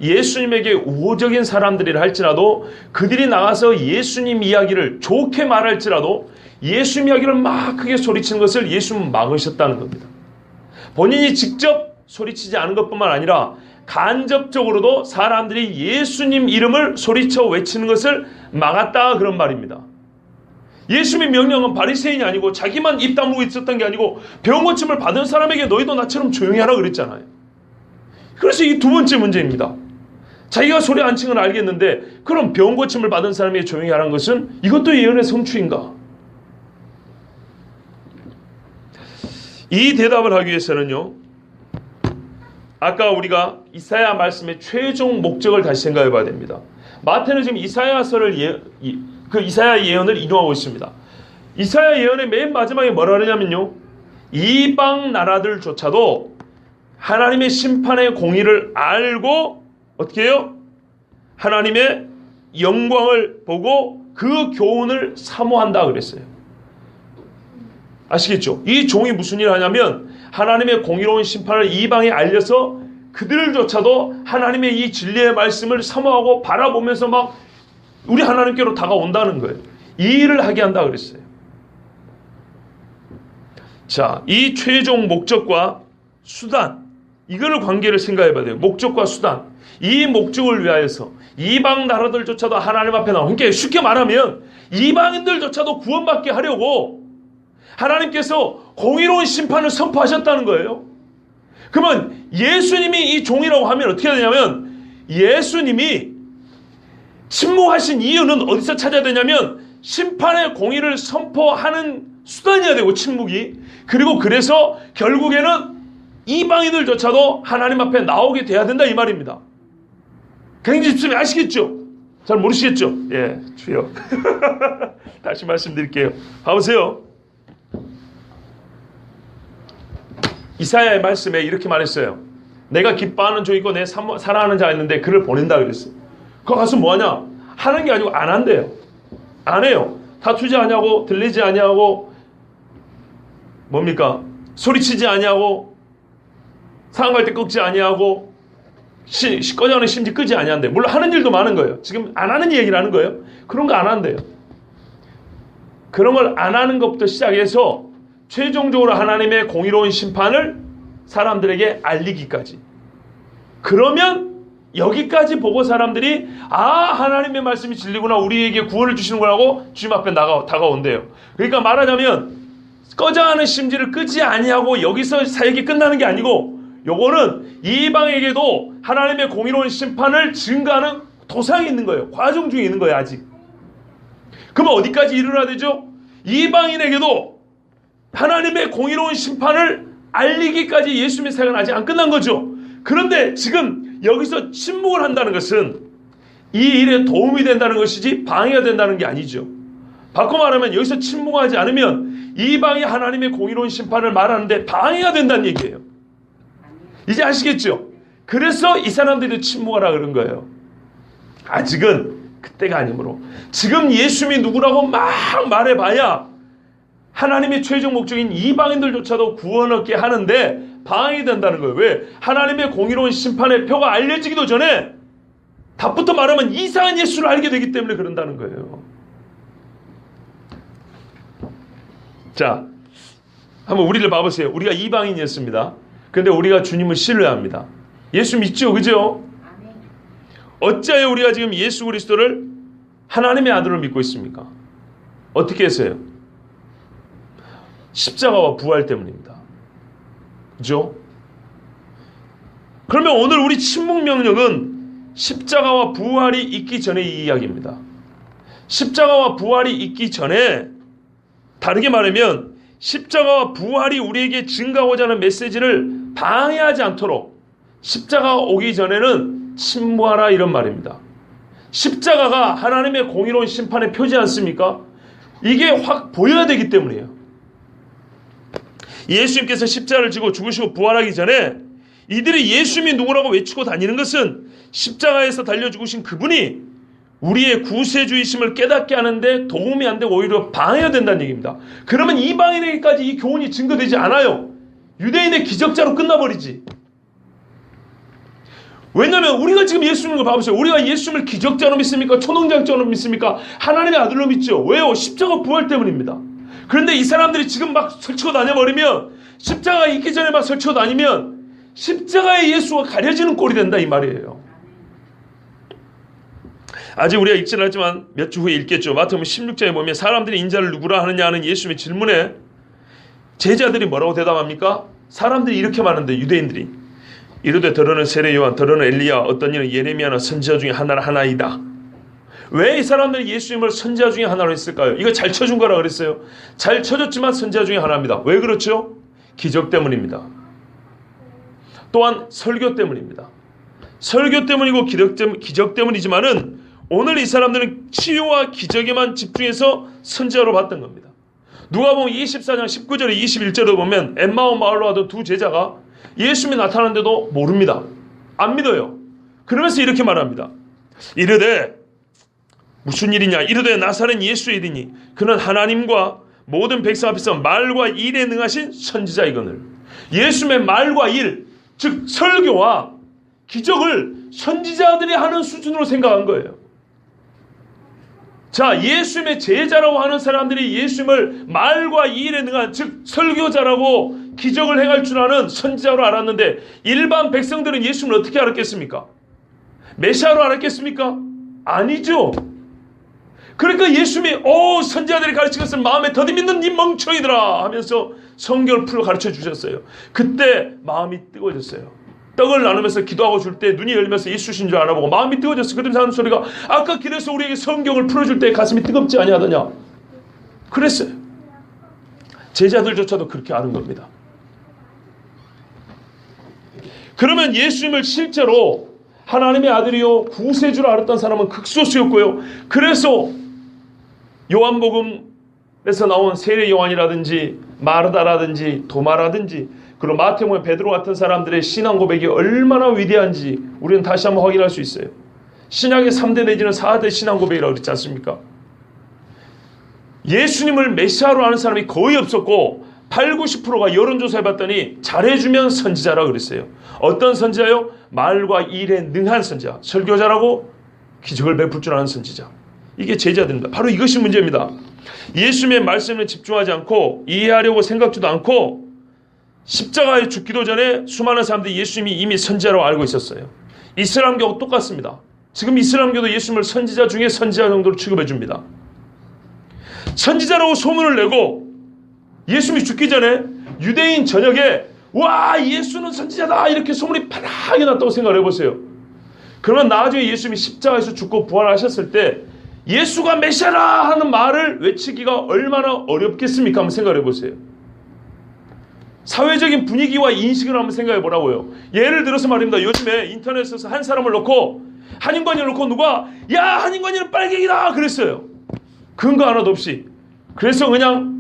예수님에게 우호적인 사람들이라 할지라도 그들이 나가서 예수님 이야기를 좋게 말할지라도 예수님 이야기를 막 크게 소리치는 것을 예수님은 막으셨다는 겁니다. 본인이 직접 소리치지 않은 것뿐만 아니라 간접적으로도 사람들이 예수님 이름을 소리쳐 외치는 것을 막았다 그런 말입니다. 예수님의 명령은 바리새인이 아니고 자기만 입 다물고 있었던 게 아니고 병 고침을 받은 사람에게 너희도 나처럼 조용히 하라 그랬잖아요. 그래서 이 두 번째 문제입니다. 자기가 소리 안 치는 건 알겠는데 그럼 병 고침을 받은 사람에게 조용히 하라는 것은 이것도 예언의 성취인가? 이 대답을 하기 위해서는요, 아까 우리가 이사야 말씀의 최종 목적을 다시 생각해 봐야 됩니다. 마태는 지금 이사야서를 이사야 예언을 인용하고 있습니다. 이사야 예언의 맨 마지막에 뭐라 그러냐면요, 이방 나라들조차도 하나님의 심판의 공의를 알고 어떻게 해요? 하나님의 영광을 보고 그 교훈을 사모한다 그랬어요. 아시겠죠? 이 종이 무슨 일을 하냐면 하나님의 공의로운 심판을 이방에 알려서 그들조차도 하나님의 이 진리의 말씀을 사모하고 바라보면서 막 우리 하나님께로 다가온다는 거예요. 이 일을 하게 한다 그랬어요. 자, 이 최종 목적과 수단, 이거를 관계를 생각해 봐야 돼요. 목적과 수단. 이 목적을 위하여서 이방 나라들조차도 하나님 앞에 나오고, 그러니까 쉽게 말하면 이방인들조차도 구원받게 하려고 하나님께서 공의로운 심판을 선포하셨다는 거예요. 그러면 예수님이 이 종이라고 하면 어떻게 해야 되냐면, 예수님이 침묵하신 이유는 어디서 찾아야 되냐면 심판의 공의를 선포하는 수단이어야 되고, 침묵이. 그리고 그래서 결국에는 이방인들조차도 하나님 앞에 나오게 돼야 된다 이 말입니다. 굉장히 집중이 아시겠죠? 잘 모르시겠죠? 예, 주여. 다시 말씀드릴게요. 봐보세요. 이사야의 말씀에 이렇게 말했어요. 내가 기뻐하는 종이고 내 사랑하는 자가 있는데 그를 보낸다 그랬어요. 그거 가서 뭐하냐? 하는 게 아니고 안 한대요. 안 해요. 다투지 아니하고, 들리지 아니하고, 뭡니까? 소리치지 아니하고, 상황할 때 꺾지 아니하고, 꺼져가는 심지 끄지 아니한대. 물론 하는 일도 많은 거예요. 지금 안 하는 얘기를 하는 거예요. 그런 거 안 한대요. 그런 걸 안 하는 것부터 시작해서 최종적으로 하나님의 공의로운 심판을 사람들에게 알리기까지. 그러면 여기까지 보고 사람들이 하나님의 말씀이 진리구나, 우리에게 구원을 주시는 거라고 주님 앞에 다가온대요. 그러니까 말하자면 꺼져가는 심지를 끄지 아니하고 여기서 사역이 끝나는 게 아니고, 요거는 이방에게도 하나님의 공의로운 심판을 증가하는 도상이 있는 거예요. 과정 중에 있는 거예요, 아직. 그러면 어디까지 이르러야 되죠? 이방인에게도 하나님의 공의로운 심판을 알리기까지 예수님의 사역은 아직 안 끝난 거죠. 그런데 지금 여기서 침묵을 한다는 것은 이 일에 도움이 된다는 것이지 방해가 된다는 게 아니죠. 바꿔 말하면 여기서 침묵하지 않으면 이방이 하나님의 공의로운 심판을 말하는데 방해가 된다는 얘기예요. 이제 아시겠죠? 그래서 이 사람들이 침묵하라 그런 거예요. 아직은 그때가 아니므로. 지금 예수님이 누구라고 막 말해봐야 하나님의 최종 목적인 이방인들조차도 구원 얻게 하는데 방해가 된다는 거예요. 왜? 하나님의 공의로운 심판의 표가 알려지기도 전에 답부터 말하면 이상한 예수를 알게 되기 때문에 그런다는 거예요. 자, 한번 우리를 봐보세요. 우리가 이방인이었습니다. 그런데 우리가 주님을 신뢰합니다. 예수 믿죠? 그죠? 어찌하여 우리가 지금 예수 그리스도를 하나님의 아들로 믿고 있습니까? 어떻게 해서요? 십자가와 부활 때문입니다. 그죠? 그러면 오늘 우리 침묵 명령은 십자가와 부활이 있기 전의 이야기입니다. 십자가와 부활이 있기 전에, 다르게 말하면 십자가와 부활이 우리에게 증가하고자 하는 메시지를 방해하지 않도록 십자가가 오기 전에는 침묵하라 이런 말입니다. 십자가가 하나님의 공의로운 심판의 표지 않습니까? 이게 확 보여야 되기 때문이에요. 예수님께서 십자가를 지고 죽으시고 부활하기 전에 이들이 예수님이 누구라고 외치고 다니는 것은 십자가에서 달려 죽으신 그분이 우리의 구세주이심을 깨닫게 하는데 도움이 안 되고 오히려 방해가 된다는 얘기입니다. 그러면 이방인에게까지 이 교훈이 증거되지 않아요. 유대인의 기적자로 끝나버리지. 왜냐하면 우리가 지금 예수님을 봐보세요. 우리가 예수님을 기적자로 믿습니까? 초능력자로 믿습니까? 하나님의 아들로 믿죠. 왜요? 십자가 부활 때문입니다. 그런데 이 사람들이 지금 막 설치고 다녀버리면, 십자가가 있기 전에 막 설치고 다니면 십자가의 예수가 가려지는 꼴이 된다 이 말이에요. 아직 우리가 읽지는 않지만 몇 주 후에 읽겠죠. 마태복음 16장에 보면 사람들이 인자를 누구라 하느냐 하는 예수님의 질문에 제자들이 뭐라고 대답합니까? 사람들이 이렇게 말하는데, 유대인들이 이르되 더러는 세례 요한, 더러는 엘리야, 어떤 이는 예레미야나 선지자 중에 하나이다. 왜 이 사람들이 예수님을 선지자 중에 하나로 했을까요? 이거 잘 쳐준 거라 그랬어요. 잘 쳐줬지만 선지자 중에 하나입니다. 왜 그렇죠? 기적 때문입니다. 또한 설교 때문입니다. 설교 때문이고 기적 때문이지만은 오늘 이 사람들은 치유와 기적에만 집중해서 선지자로 봤던 겁니다. 누가복음 24장 19절에 21절에 보면 엠마오 마을로 가던 두 제자가 예수님이 나타났는데도 모릅니다. 안 믿어요. 그러면서 이렇게 말합니다. 이르되 무슨 일이냐? 이르되 나사렛 예수의 일이니 그는 하나님과 모든 백성 앞에서 말과 일에 능하신 선지자이거늘. 예수님의 말과 일, 즉 설교와 기적을 선지자들이 하는 수준으로 생각한 거예요. 자, 예수님의 제자라고 하는 사람들이 예수님을 말과 일에 능한, 즉 설교자라고 기적을 행할 줄 아는 선지자로 알았는데 일반 백성들은 예수님을 어떻게 알았겠습니까? 메시아로 알았겠습니까? 아니죠. 그러니까 예수님이 선지자들이 가르친 것을 마음에 더디 믿는 이 멍청이들아 하면서 성경을 풀어 가르쳐 주셨어요. 그때 마음이 뜨거워졌어요. 떡을 나누면서 기도하고 줄 때 눈이 열리면서 예수신 줄 알아보고 마음이 뜨거워졌어요. 그러면서 하는 소리가 아까 길에서 우리에게 성경을 풀어줄 때 가슴이 뜨겁지 아니하더냐 그랬어요. 제자들조차도 그렇게 아는 겁니다. 그러면 예수님을 실제로 하나님의 아들이요 구세주로 알았던 사람은 극소수였고요. 그래서 요한복음에서 나온 세례 요한이라든지 마르다라든지 도마라든지 그리고 마태복음의 베드로 같은 사람들의 신앙 고백이 얼마나 위대한지 우리는 다시 한번 확인할 수 있어요. 신약의 3대 내지는 4대 신앙 고백이라고 그랬지 않습니까? 예수님을 메시아로 아는 사람이 거의 없었고 8, 90%가 여론조사해봤더니 잘해주면 선지자라고 그랬어요. 어떤 선지자요? 말과 일에 능한 선지자. 설교자라고 기적을 베풀 줄 아는 선지자. 이게 제자들입니다. 바로 이것이 문제입니다. 예수님의 말씀에 집중하지 않고 이해하려고 생각지도 않고 십자가에 죽기도 전에 수많은 사람들이 예수님이 이미 선지자라고 알고 있었어요. 이슬람교하고 똑같습니다. 지금 이슬람교도 예수님을 선지자 중에 선지자 정도로 취급해 줍니다. 선지자라고 소문을 내고 예수님이 죽기 전에 유대인 전역에 와 예수는 선지자다 이렇게 소문이 파랗게 났다고 생각을 해보세요. 그러면 나중에 예수님이 십자가에서 죽고 부활하셨을 때 예수가 메시아라 하는 말을 외치기가 얼마나 어렵겠습니까? 한번 생각을 해보세요. 사회적인 분위기와 인식을 한번 생각해 보라고요. 예를 들어서 말입니다. 요즘에 인터넷에서 한 사람을 놓고 한인관이를 놓고 누가 야 한인관이는 빨갱이다 그랬어요. 근거 하나도 없이. 그래서 그냥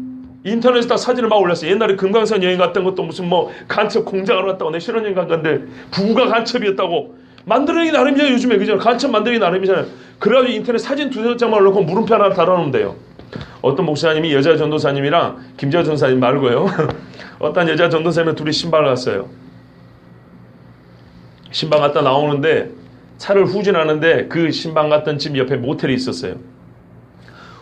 인터넷에다 사진을 막 올렸어요. 옛날에 금강산 여행 갔던 것도 무슨 뭐 간첩 공장으로 갔다고 내 신혼여행 간 건데 부부가 간첩이었다고 만들기 나름이잖아요. 요즘에 그죠? 간첩 만들기 나름이잖아요. 그래가지고 인터넷 사진 두세 장만 놓고 물음표 하나 달아놓으면 돼요. 어떤 목사님이 여자 전도사님이랑 김재호 전도사님 말고요. 어떤 여자 전도사님이 둘이 신방을 갔어요. 신방 갔다 나오는데 차를 후진하는데 그 신방 갔던 집 옆에 모텔이 있었어요.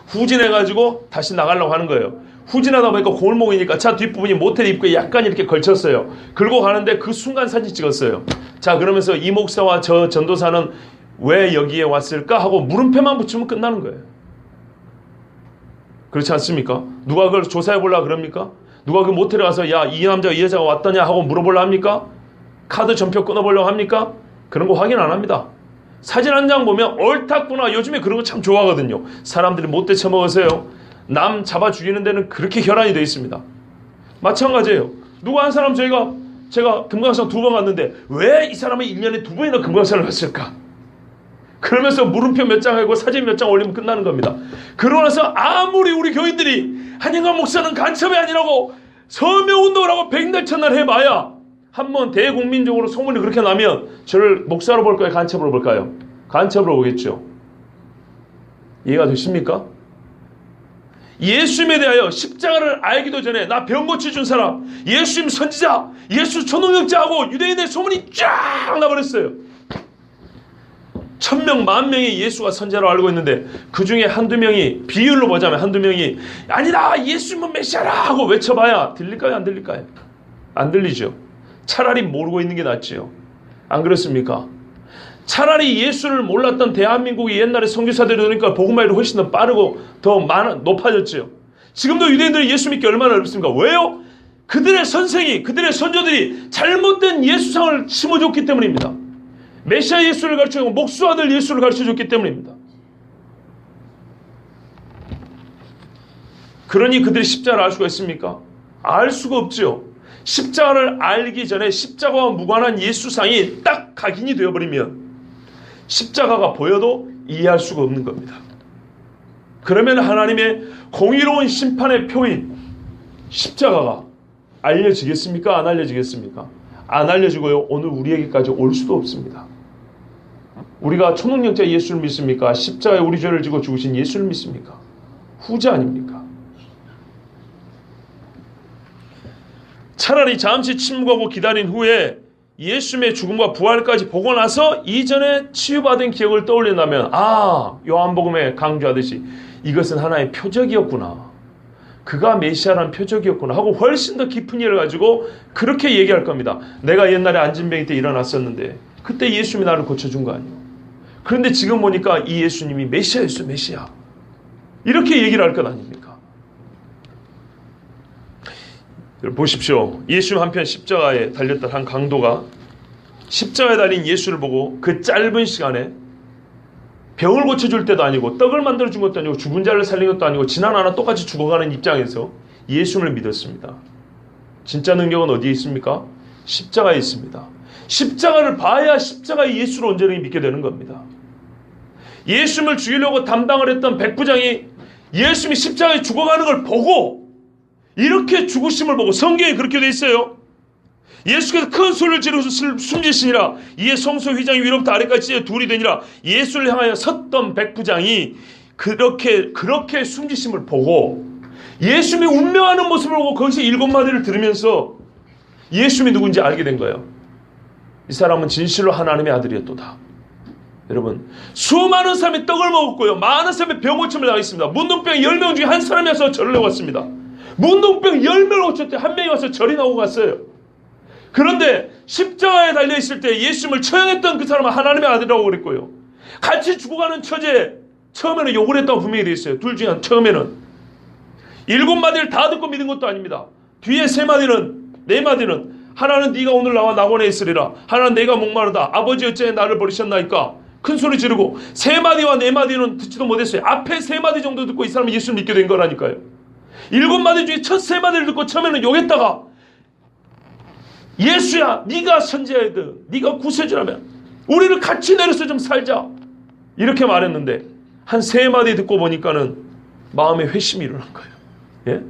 후진해가지고 다시 나가려고 하는 거예요. 후진하다 보니까 골목이니까 차 뒷부분이 모텔 입구에 약간 이렇게 걸쳤어요. 긁고 가는데 그 순간 사진 찍었어요. 자 그러면서 이 목사와 저 전도사는 왜 여기에 왔을까 하고 물음표만 붙이면 끝나는 거예요. 그렇지 않습니까? 누가 그걸 조사해 보려고 그럽니까? 누가 그 모텔에 가서 야 이 남자가 이 여자가 왔더냐 하고 물어보려고 합니까? 카드 전표 끊어보려고 합니까? 그런 거 확인 안 합니다. 사진 한 장 보면 옳았구나. 요즘에 그런 거 참 좋아하거든요. 사람들이 못돼 처먹으세요. 남 잡아 죽이는 데는 그렇게 혈안이 되어 있습니다. 마찬가지예요. 누가 한 사람 제가 금강산 2번 갔는데 왜 이 사람이 1년에 2번이나 금강산을 갔을까? 그러면서 물음표 몇 장 하고 사진 몇 장 올리면 끝나는 겁니다. 그러고 나서 아무리 우리 교인들이 한인관 목사는 간첩이 아니라고 서명운동을 하고 백날 천날 해봐야 한번 대국민적으로 소문이 그렇게 나면 저를 목사로 볼까요? 간첩으로 볼까요? 간첩으로 보겠죠. 이해가 되십니까? 예수님에 대하여 십자가를 알기도 전에 나 병 고쳐준 사람, 예수님 선지자, 예수 초능력자하고 유대인의 소문이 쫙 나버렸어요. 1000명, 10,000명이 예수가 선지자로 알고 있는데 그 중에 한두 명이 비율로 보자면 한두 명이 아니다 예수님은 메시아라 하고 외쳐봐야 들릴까요? 안 들릴까요? 안 들리죠. 차라리 모르고 있는 게 낫지요. 안 그렇습니까? 차라리 예수를 몰랐던 대한민국이 옛날에 선교사들이 오니까 복음화율이 훨씬 더 빠르고 더 높아졌지요. 지금도 유대인들이 예수 믿기 얼마나 어렵습니까? 왜요? 그들의 선생이 그들의 선조들이 잘못된 예수상을 심어줬기 때문입니다. 메시아 예수를 가르쳐주고 목수아들 예수를 가르쳐줬기 때문입니다. 그러니 그들이 십자가를 알 수가 있습니까? 알 수가 없죠. 십자가를 알기 전에 십자가와 무관한 예수상이 딱 각인이 되어버리면 십자가가 보여도 이해할 수가 없는 겁니다. 그러면 하나님의 공의로운 심판의 표인 십자가가 알려지겠습니까? 안 알려지겠습니까? 안 알려지고요. 오늘 우리에게까지 올 수도 없습니다. 우리가 초능력자 예수를 믿습니까? 십자가에 우리 죄를 지고 죽으신 예수를 믿습니까? 후자 아닙니까? 차라리 잠시 침묵하고 기다린 후에 예수님의 죽음과 부활까지 보고 나서 이전에 치유받은 기억을 떠올린다면 요한복음에 강조하듯이 이것은 하나의 표적이었구나. 그가 메시아라는 표적이었구나 하고 훨씬 더 깊은 이해를 가지고 그렇게 얘기할 겁니다. 내가 옛날에 안진병이 때 일어났었는데 그때 예수님이 나를 고쳐준 거 아니에요. 그런데 지금 보니까 이 예수님이 메시아였어. 메시아. 이렇게 얘기를 할 것 아닙니까? 보십시오. 예수 한편 십자가에 달렸던 한 강도가 십자가에 달린 예수를 보고 그 짧은 시간에 병을 고쳐줄 때도 아니고 떡을 만들어준 것도 아니고 죽은 자를 살린 것도 아니고 지난 하나 똑같이 죽어가는 입장에서 예수를 믿었습니다. 진짜 능력은 어디에 있습니까? 십자가에 있습니다. 십자가를 봐야 십자가의 예수를 온전히 믿게 되는 겁니다. 예수님을 죽이려고 담당을 했던 백부장이 예수님이 십자가에 죽어가는 걸 보고 이렇게 죽으심을 보고 성경에 그렇게 되어 있어요. 예수께서 큰 소리를 지르고 숨지시니라. 이에 성소 휘장이 위로부터 아래까지 찢어 둘이 되니라. 예수를 향하여 섰던 백부장이 그렇게 숨지심을 보고 예수님이 운명하는 모습을 보고 거기서 7마디를 들으면서 예수님이 누군지 알게 된 거예요. 이 사람은 진실로 하나님의 아들이었도다. 여러분, 수많은 사람이 떡을 먹었고요, 많은 사람이 병고침을 당했습니다. 문둥병 10명 중에 한 사람이 와서 절을 하고 왔습니다. 문둥병 10명을 고쳤대. 한 명이 와서 절이 나오고 갔어요. 그런데 십자가에 달려있을 때 예수님을 처형했던 그 사람은 하나님의 아들이라고 그랬고요, 같이 죽어가는 처제 처음에는 욕을 했다고 분명히 되어 있어요. 둘 중에 처음에는 7마디를 다 듣고 믿은 것도 아닙니다. 뒤에 3마디는 4마디는 하나는 네가 오늘 나와 낙원에 있으리라. 하나는 내가 목마르다. 아버지 어째 나를 버리셨나이까. 큰 소리 지르고 3마디와 4마디는 듣지도 못했어요. 앞에 3마디 정도 듣고 이 사람은 예수를 믿게 된 거라니까요. 7마디 중에 첫 3마디를 듣고 처음에는 욕했다가 예수야 네가 선지자이든 네가 구세주라면 우리를 같이 내려서 좀 살자 이렇게 말했는데 한 3마디 듣고 보니까는 마음에 회심이 일어난 거예요. 예?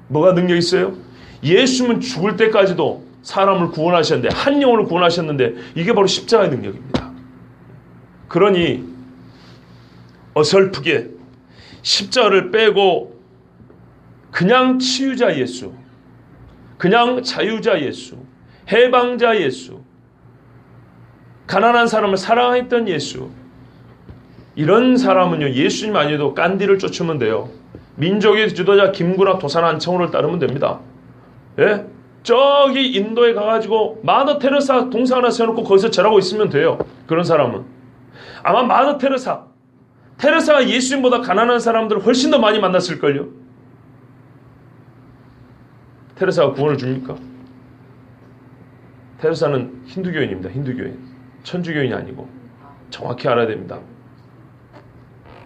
뭐가 능력 있어요? 예수님은 죽을 때까지도 사람을 구원하셨는데, 한 영혼을 구원하셨는데, 이게 바로 십자가의 능력입니다. 그러니 어설프게 십자가를 빼고 그냥 치유자 예수, 그냥 자유자 예수, 해방자 예수, 가난한 사람을 사랑했던 예수, 이런 사람은요, 예수님 아니어도 깐디를 쫓으면 돼요. 민족의 지도자 김구나 도산 안청호를 따르면 됩니다. 예? 저기 인도에 가가지고 마더 테레사 동상 하나 세워놓고 거기서 절하고 있으면 돼요. 그런 사람은. 아마 마더 테레사가 예수님보다 가난한 사람들을 훨씬 더 많이 만났을걸요. 테레사가 구원을 줍니까? 테레사는 힌두교인입니다. 힌두교인. 천주교인이 아니고. 정확히 알아야 됩니다.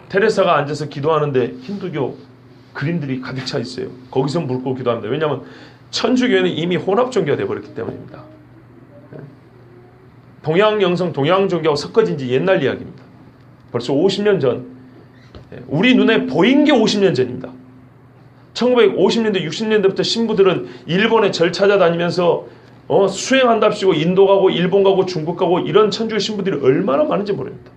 테레사가 앉아서 기도하는데 힌두교 그림들이 가득 차 있어요. 거기서 물 고 기도합니다. 왜냐하면 천주교는 이미 혼합 종교가 되어버렸기 때문입니다. 동양 영성, 동양 종교하고 섞어진 지 옛날 이야기입니다. 벌써 50년 전, 우리 눈에 보인 게 50년 전입니다. 1950년대, 60년대부터 신부들은 일본에 절 찾아다니면서 수행한답시고 인도 가고 일본 가고 중국 가고 이런 천주교 신부들이 얼마나 많은지 모릅니다.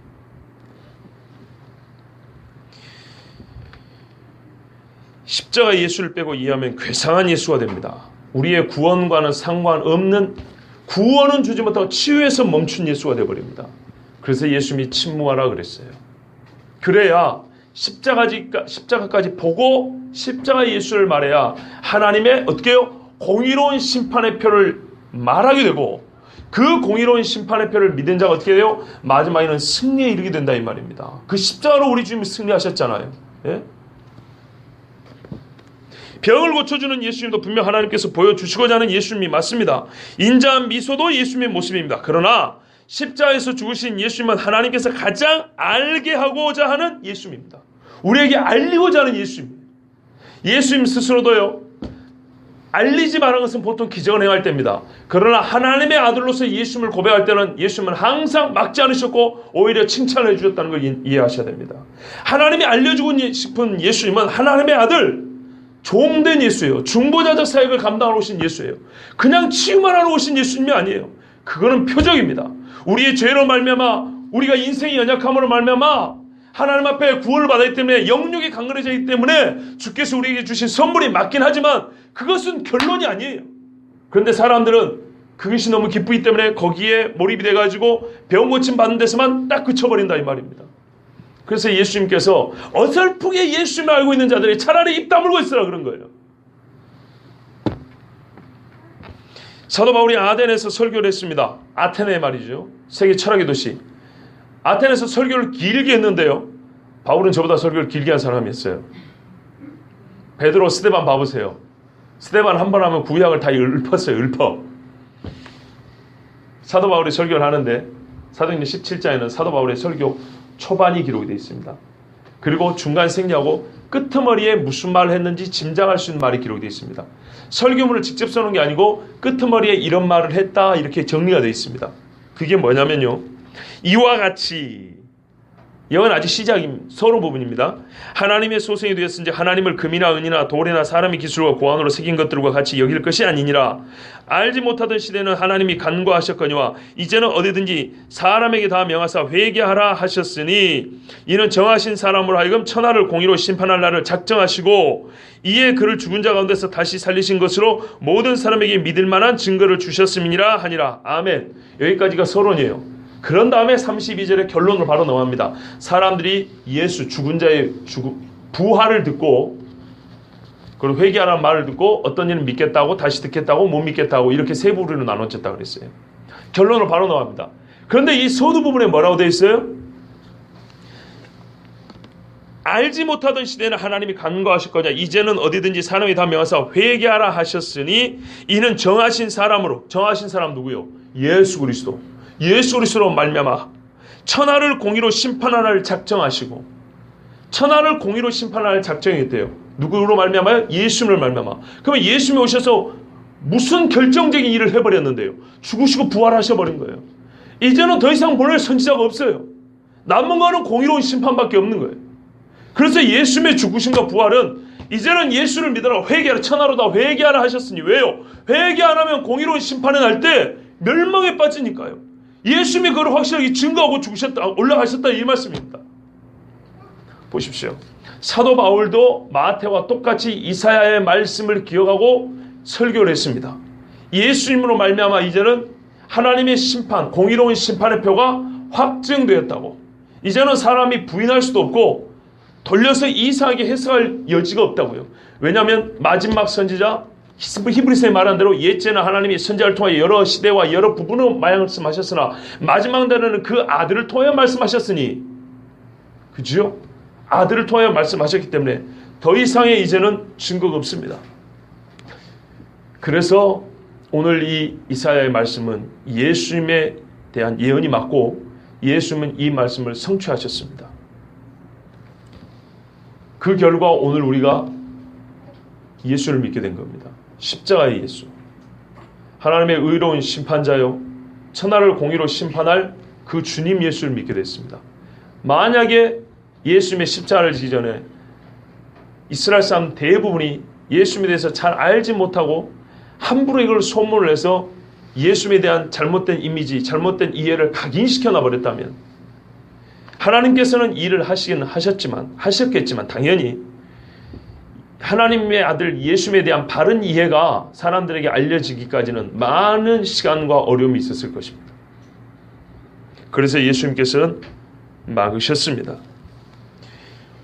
십자가 예수를 빼고 이해하면 괴상한 예수가 됩니다. 우리의 구원과는 상관없는, 구원은 주지 못하고 치유에서 멈춘 예수가 되어버립니다. 그래서 예수님이 침묵하라 그랬어요. 그래야 십자가까지 보고 십자가 예수를 말해야 하나님의 어떻게 해요? 공의로운 심판의 표를 말하게 되고, 그 공의로운 심판의 표를 믿은 자가 어떻게 돼요? 마지막에는 승리에 이르게 된다 이 말입니다. 그 십자가로 우리 주님이 승리하셨잖아요. 예? 병을 고쳐주는 예수님도 분명 하나님께서 보여주시고자 하는 예수님이 맞습니다. 인자한 미소도 예수님의 모습입니다. 그러나 십자가에서 죽으신 예수님은 하나님께서 가장 알게 하고자 하는 예수님입니다. 우리에게 알리고자 하는 예수님입니다. 예수님 스스로도요, 알리지 말한 것은 보통 기적을 행할 때입니다. 그러나 하나님의 아들로서 예수님을 고백할 때는 예수님은 항상 막지 않으셨고 오히려 칭찬을 해주셨다는 걸 이해하셔야 됩니다. 하나님이 알려주고 싶은 예수님은 하나님의 아들, 종된 예수예요. 중보자적 사역을 감당하러 오신 예수예요. 그냥 치유만 하러 오신 예수님이 아니에요. 그거는 표적입니다. 우리의 죄로 말미암아, 우리가 인생의 연약함으로 말미암아 하나님 앞에 구원을 받았기 때문에, 영육이 강건해져 있기 때문에 주께서 우리에게 주신 선물이 맞긴 하지만 그것은 결론이 아니에요. 그런데 사람들은 그것이 너무 기쁘기 때문에 거기에 몰입이 돼가지고 병 고침 받는 데서만 딱 그쳐버린다 이 말입니다. 그래서 예수님께서 어설프게 예수님을 알고 있는 자들이 차라리 입 다물고 있으라 그런 거예요. 사도 바울이 아덴에서 설교를 했습니다. 아테네 말이죠. 세계 철학의 도시. 아테네에서 설교를 길게 했는데요. 바울은 저보다 설교를 길게 한 사람이었어요. 베드로, 스데반 봐보세요. 스데반 한 번 하면 구약을 다 읊었어요. 읊어. 사도 바울이 설교를 하는데 사도행전 17장에는 사도 바울의 설교 초반이 기록이 되어 있습니다. 그리고 중간 생략하고 끄트머리에 무슨 말을 했는지 짐작할 수 있는 말이 기록이 되어 있습니다. 설교문을 직접 써놓은 게 아니고 끄트머리에 이런 말을 했다 이렇게 정리가 되어 있습니다. 그게 뭐냐면요. 이와 같이, 이건 아직 시작인 서로 부분입니다. 하나님의 소생이 되었은지 하나님을 금이나 은이나 돌이나 사람의 기술과 고안으로 새긴 것들과 같이 여길 것이 아니니라. 알지 못하던 시대는 하나님이 간과하셨거니와 이제는 어디든지 사람에게 다 명하사 회개하라 하셨으니 이는 정하신 사람으로 하여금 천하를 공의로 심판할 날을 작정하시고 이에 그를 죽은 자 가운데서 다시 살리신 것으로 모든 사람에게 믿을 만한 증거를 주셨음이니라 하니라. 아멘. 여기까지가 서론이에요. 그런 다음에 32절에 결론을 바로 넘어갑니다. 사람들이 예수 죽은 자의 부활을 듣고 그리고 회개하라는 말을 듣고 어떤 이는 믿겠다고 다시 듣겠다고 못 믿겠다고 이렇게 세 부류로 나눠졌다 그랬어요. 결론을 바로 넘어갑니다. 그런데 이 서두 부분에 뭐라고 되어 있어요? 알지 못하던 시대는 하나님이 간과하실 거냐. 이제는 어디든지 사람이 다 명하사 회개하라 하셨으니 이는 정하신 사람으로. 정하신 사람 누구요? 예수 그리스도. 예수 그리스도로 말미암아 천하를 공의로 심판하라를 작정하시고 천하를 공의로 심판하라를 작정했대요. 누구로 말미암아요? 예수님을 말미암아. 그러면 예수님이 오셔서 무슨 결정적인 일을 해버렸는데요. 죽으시고 부활하셔버린 거예요. 이제는 더 이상 보낼 선지자가 없어요. 남은 거는 공의로운 심판밖에 없는 거예요. 그래서 예수님의 죽으심과 부활은 이제는 예수를 믿으라 회개하라 천하로 다 회개하라 하셨으니 왜요? 회개 안 하면 공의로운 심판에 날 때 멸망에 빠지니까요. 예수님이 그걸 확실하게 증거하고 죽으셨다 올라가셨다 이 말씀입니다. 보십시오. 사도 바울도 마태와 똑같이 이사야의 말씀을 기억하고 설교를 했습니다. 예수님으로 말미암아 이제는 하나님의 심판, 공의로운 심판의 표가 확증되었다고. 이제는 사람이 부인할 수도 없고 돌려서 이상하게 해석할 여지가 없다고요. 왜냐하면 마지막 선지자 히브리서에 말한 대로 옛제는 하나님이 선지자를 통해 여러 시대와 여러 부분으로 말씀하셨으나 마지막 날에는 그 아들을 통해 말씀하셨으니 그죠? 아들을 통해 말씀하셨기 때문에 더 이상의 이제는 증거가 없습니다. 그래서 오늘 이 이사야의 말씀은 예수님에 대한 예언이 맞고 예수님은 이 말씀을 성취하셨습니다. 그 결과 오늘 우리가 예수를 믿게 된 겁니다. 십자가의 예수. 하나님의 의로운 심판자요. 천하를 공의로 심판할 그 주님 예수를 믿게 됐습니다. 만약에 예수님의 십자가를 지기 전에 이스라엘 사람 대부분이 예수님에 대해서 잘 알지 못하고 함부로 이걸 소문을 내서 예수님에 대한 잘못된 이미지, 잘못된 이해를 각인시켜 놔버렸다면 하나님께서는 일을 하셨겠지만 당연히 하나님의 아들 예수님에 대한 바른 이해가 사람들에게 알려지기까지는 많은 시간과 어려움이 있었을 것입니다. 그래서 예수님께서는 막으셨습니다.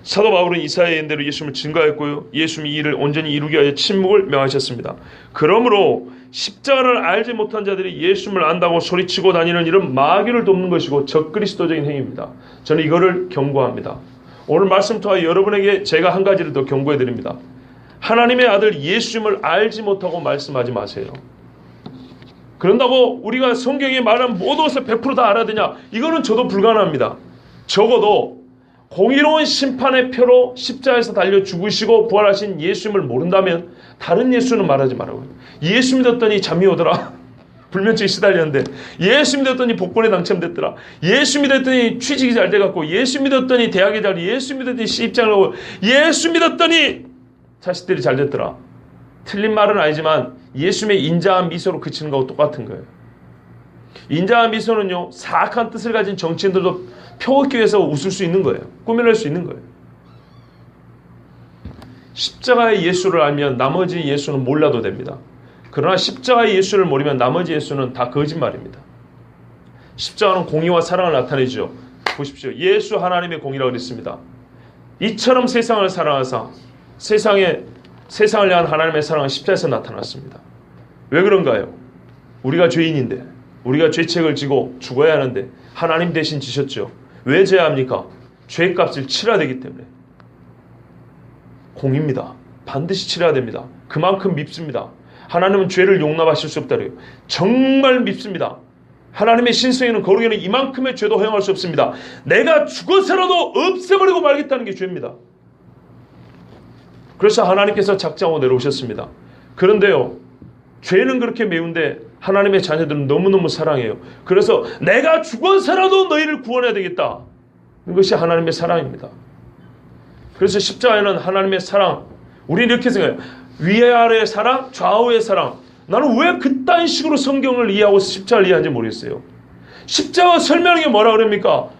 사도 바울은 이사야의 예언대로 예수님을 증거했고요. 예수님이 이를 온전히 이루기 위하여 침묵을 명하셨습니다. 그러므로 십자가를 알지 못한 자들이 예수님을 안다고 소리치고 다니는 일은 마귀를 돕는 것이고 적그리스도적인 행위입니다. 저는 이거를 경고합니다. 오늘 말씀 통해 여러분에게 제가 한 가지를 더 경고해 드립니다. 하나님의 아들 예수님을 알지 못하고 말씀하지 마세요. 그런다고 우리가 성경에 말한 모든 것을 100% 다 알아야 되냐? 이거는 저도 불가능합니다. 적어도 공의로운 심판의 표로 십자가에서 달려 죽으시고 부활하신 예수님을 모른다면 다른 예수는 말하지 말라고요. 예수 믿었더니 잠이 오더라. 불면증이 시달렸는데 예수 믿었더니 복권에 당첨됐더라. 예수 믿었더니 취직이 잘 돼갖고 예수 믿었더니 대학에 잘 예수 믿었더니 시집장을 하고 예수 믿었더니 자식들이 잘 됐더라. 틀린 말은 아니지만 예수님의 인자한 미소로 그치는 거하고 똑같은 거예요. 인자한 미소는요 사악한 뜻을 가진 정치인들도 표 얻기 위해서 웃을 수 있는 거예요. 꾸며낼 수 있는 거예요. 십자가의 예수를 알면 나머지 예수는 몰라도 됩니다. 그러나 십자가의 예수를 모르면 나머지 예수는 다 거짓말입니다. 십자가는 공의와 사랑을 나타내죠. 보십시오. 예수 하나님의 공의라고 그랬습니다. 이처럼 세상을 사랑하사 세상을 향한 하나님의 사랑은 십자가에서 나타났습니다. 왜 그런가요? 우리가 죄인인데 우리가 죄책을 지고 죽어야 하는데 하나님 대신 지셨죠. 왜 죄합니까? 죄값을 치러야 되기 때문에. 공입니다. 반드시 치러야 됩니다. 그만큼 밉습니다. 하나님은 죄를 용납하실 수 없다 그래요. 정말 밉습니다. 하나님의 신성에는 거룩에는 이만큼의 죄도 허용할 수 없습니다. 내가 죽어서라도 없애버리고 말겠다는 게 죄입니다. 그래서 하나님께서 작정하고 내려오셨습니다. 그런데요, 죄는 그렇게 매운데 하나님의 자녀들은 너무너무 사랑해요. 그래서 내가 죽어서라도 너희를 구원해야 되겠다. 이것이 하나님의 사랑입니다. 그래서 십자가에는 하나님의 사랑, 우리는 이렇게 생각해요. 위아래의 사랑, 좌우의 사랑. 나는 왜 그딴 식으로 성경을 이해하고 십자가를 이해하는지 모르겠어요. 십자가 설명하는 게 뭐라 그럽니까?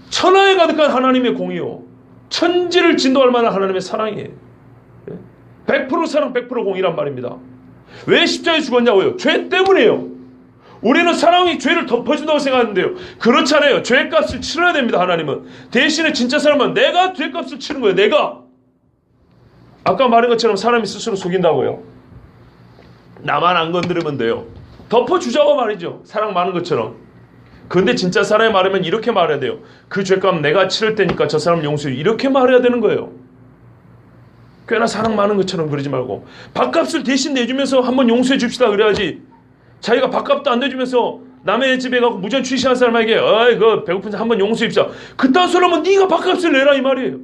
천하에 가득한 하나님의 공이요, 천지를 진동할 만한 하나님의 사랑이에요. 100% 사랑, 100% 공이란 말입니다. 왜 십자가에 죽었냐고요? 죄 때문이에요. 우리는 사랑이 죄를 덮어준다고 생각하는데요, 그렇잖아요. 죄값을 치러야 됩니다. 하나님은 대신에 진짜 사람은 내가 죄값을 치는 거예요. 내가. 아까 말한 것처럼 사람이 스스로 속인다고요. 나만 안 건드리면 돼요. 덮어주자고 말이죠. 사랑 많은 것처럼. 그런데 진짜 사랑이 말하면 이렇게 말해야 돼요. 그 죄값 내가 치를 테니까 저 사람 용서해. 이렇게 말해야 되는 거예요. 꽤나 사랑 많은 것처럼 그러지 말고 밥값을 대신 내주면서 한번 용서해 줍시다 그래야지. 자기가 밥값도 안 내주면서 남의 집에 가고 무전 취시한 사람에게 어이 그 배고픈데 한번 용서해 줍시다. 그딴 소리 하면 네가 밥값을 내라 이 말이에요.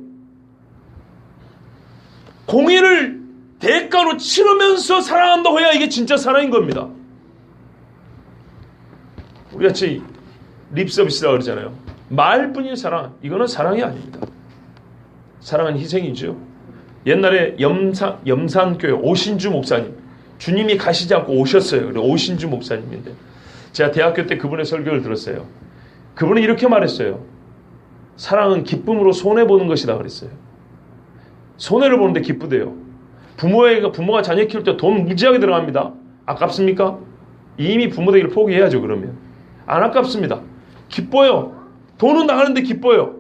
공의를 대가로 치르면서 사랑한다고 해야 이게 진짜 사랑인 겁니다. 우리같이 립서비스라고 그러잖아요. 말뿐인 사랑, 이거는 사랑이 아닙니다. 사랑은 희생이죠. 옛날에 염산교회 오신주 목사님, 주님이 가시지 않고 오셨어요. 그래, 오신주 목사님인데 제가 대학교 때 그분의 설교를 들었어요. 그분은 이렇게 말했어요. 사랑은 기쁨으로 손해보는 것이다 그랬어요. 손해를 보는데 기쁘대요. 부모가 자녀 키울 때 돈 무지하게 들어갑니다. 아깝습니까? 이미 부모 되기를 포기해야죠. 그러면 안 아깝습니다. 기뻐요. 돈은 나가는데 기뻐요.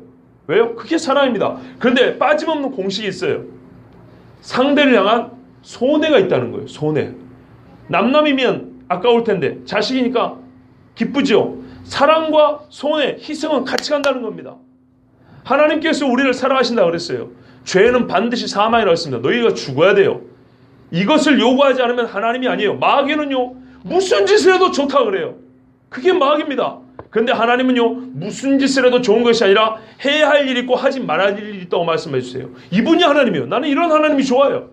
왜요? 그게 사랑입니다. 그런데 빠짐없는 공식이 있어요. 상대를 향한 손해가 있다는 거예요. 손해. 남남이면 아까울 텐데 자식이니까 기쁘죠. 사랑과 손해, 희생은 같이 간다는 겁니다. 하나님께서 우리를 사랑하신다고 그랬어요. 죄는 반드시 사망이라고 했습니다. 너희가 죽어야 돼요. 이것을 요구하지 않으면 하나님이 아니에요. 마귀는요, 무슨 짓을 해도 좋다고 그래요. 그게 마귀입니다. 그런데 하나님은요, 무슨 짓을 해도 좋은 것이 아니라 해야 할 일이 있고 하지 말아야 할 일이 있다고 말씀해 주세요. 이분이 하나님이요. 나는 이런 하나님이 좋아요.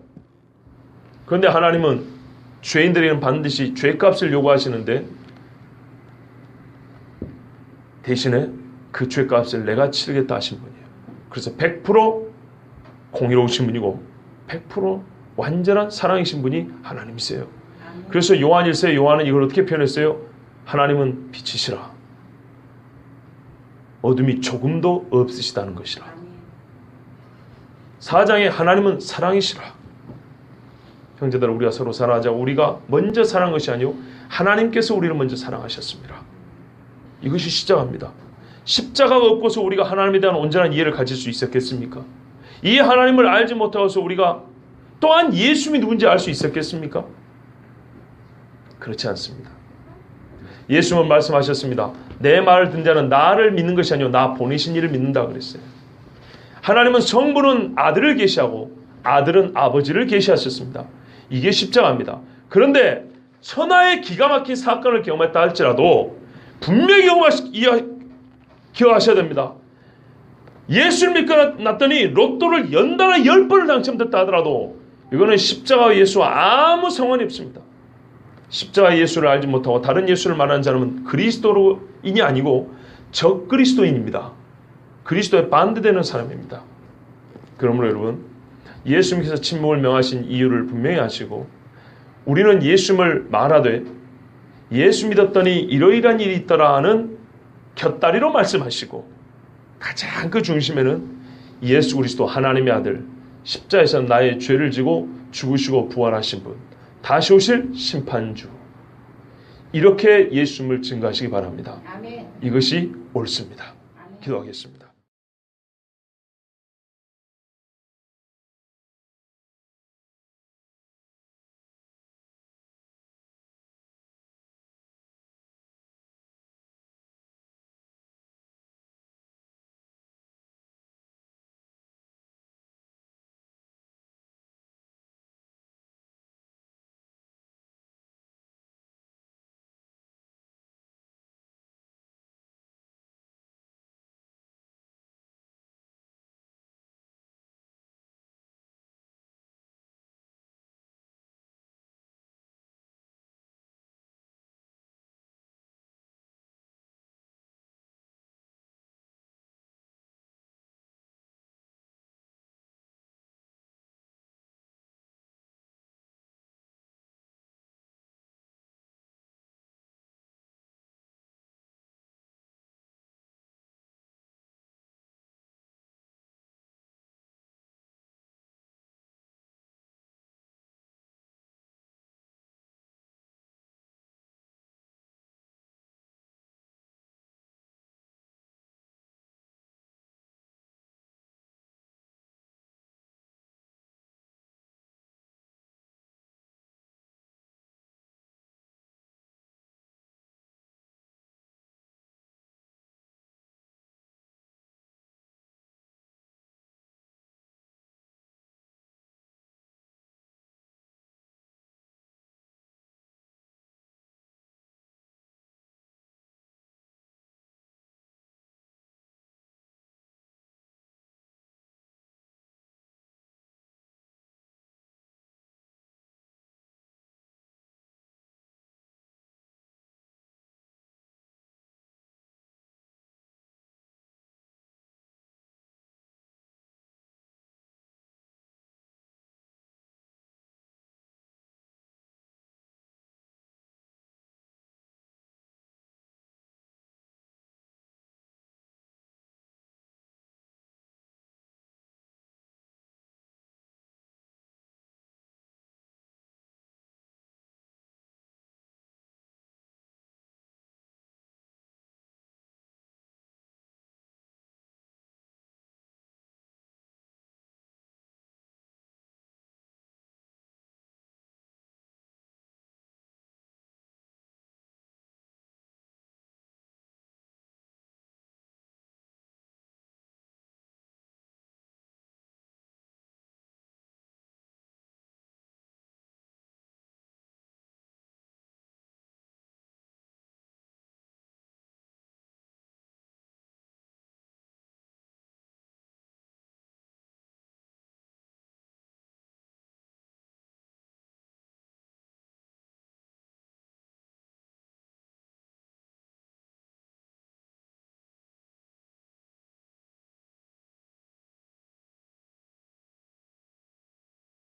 그런데 하나님은 죄인들에게는 반드시 죄값을 요구하시는데 대신에 그 죄값을 내가 치르겠다 하신 분이에요. 그래서 100% 공의로우신 분이고 100% 완전한 사랑이신 분이 하나님이세요. 그래서 요한일서에 요한은 이걸 어떻게 표현했어요? 하나님은 빛이시라. 어둠이 조금도 없으시다는 것이라. 4장에 하나님은 사랑이시라. 형제들, 우리가 서로 사랑하자. 우리가 먼저 사랑한 것이 아니요, 하나님께서 우리를 먼저 사랑하셨습니다. 이것이 십자가입니다. 십자가가 없고서 우리가 하나님에 대한 온전한 이해를 가질 수 있었겠습니까? 이 하나님을 알지 못하고서 우리가 또한 예수님이 누군지 알 수 있었겠습니까? 그렇지 않습니다. 예수님은 말씀하셨습니다. 내 말을 듣는 자는 나를 믿는 것이 아니요 나 보내신 이를 믿는다 그랬어요. 하나님은 성부는 아들을 계시하고 아들은 아버지를 계시하셨습니다. 이게 십자가입니다. 그런데 천하의 기가 막힌 사건을 경험했다 할지라도 분명히 기억하셔야 됩니다. 예수를 믿고 났더니 로또를 연달아 10번을 당첨됐다 하더라도 이거는 십자가와 예수와 아무 상관이 없습니다. 십자가 예수를 알지 못하고 다른 예수를 말하는 자는 그리스도인이 아니고 적그리스도인입니다. 그리스도에 반대되는 사람입니다. 그러므로 여러분, 예수님께서 침묵을 명하신 이유를 분명히 아시고 우리는 예수님을 말하되 예수 믿었더니 이러이러한 일이 있더라 하는 곁다리로 말씀하시고 가장 그 중심에는 예수 그리스도 하나님의 아들, 십자에서 나의 죄를 지고 죽으시고 부활하신 분, 다시 오실 심판주, 이렇게 예수님을 증거하시기 바랍니다. 아멘. 이것이 옳습니다. 아멘. 기도하겠습니다.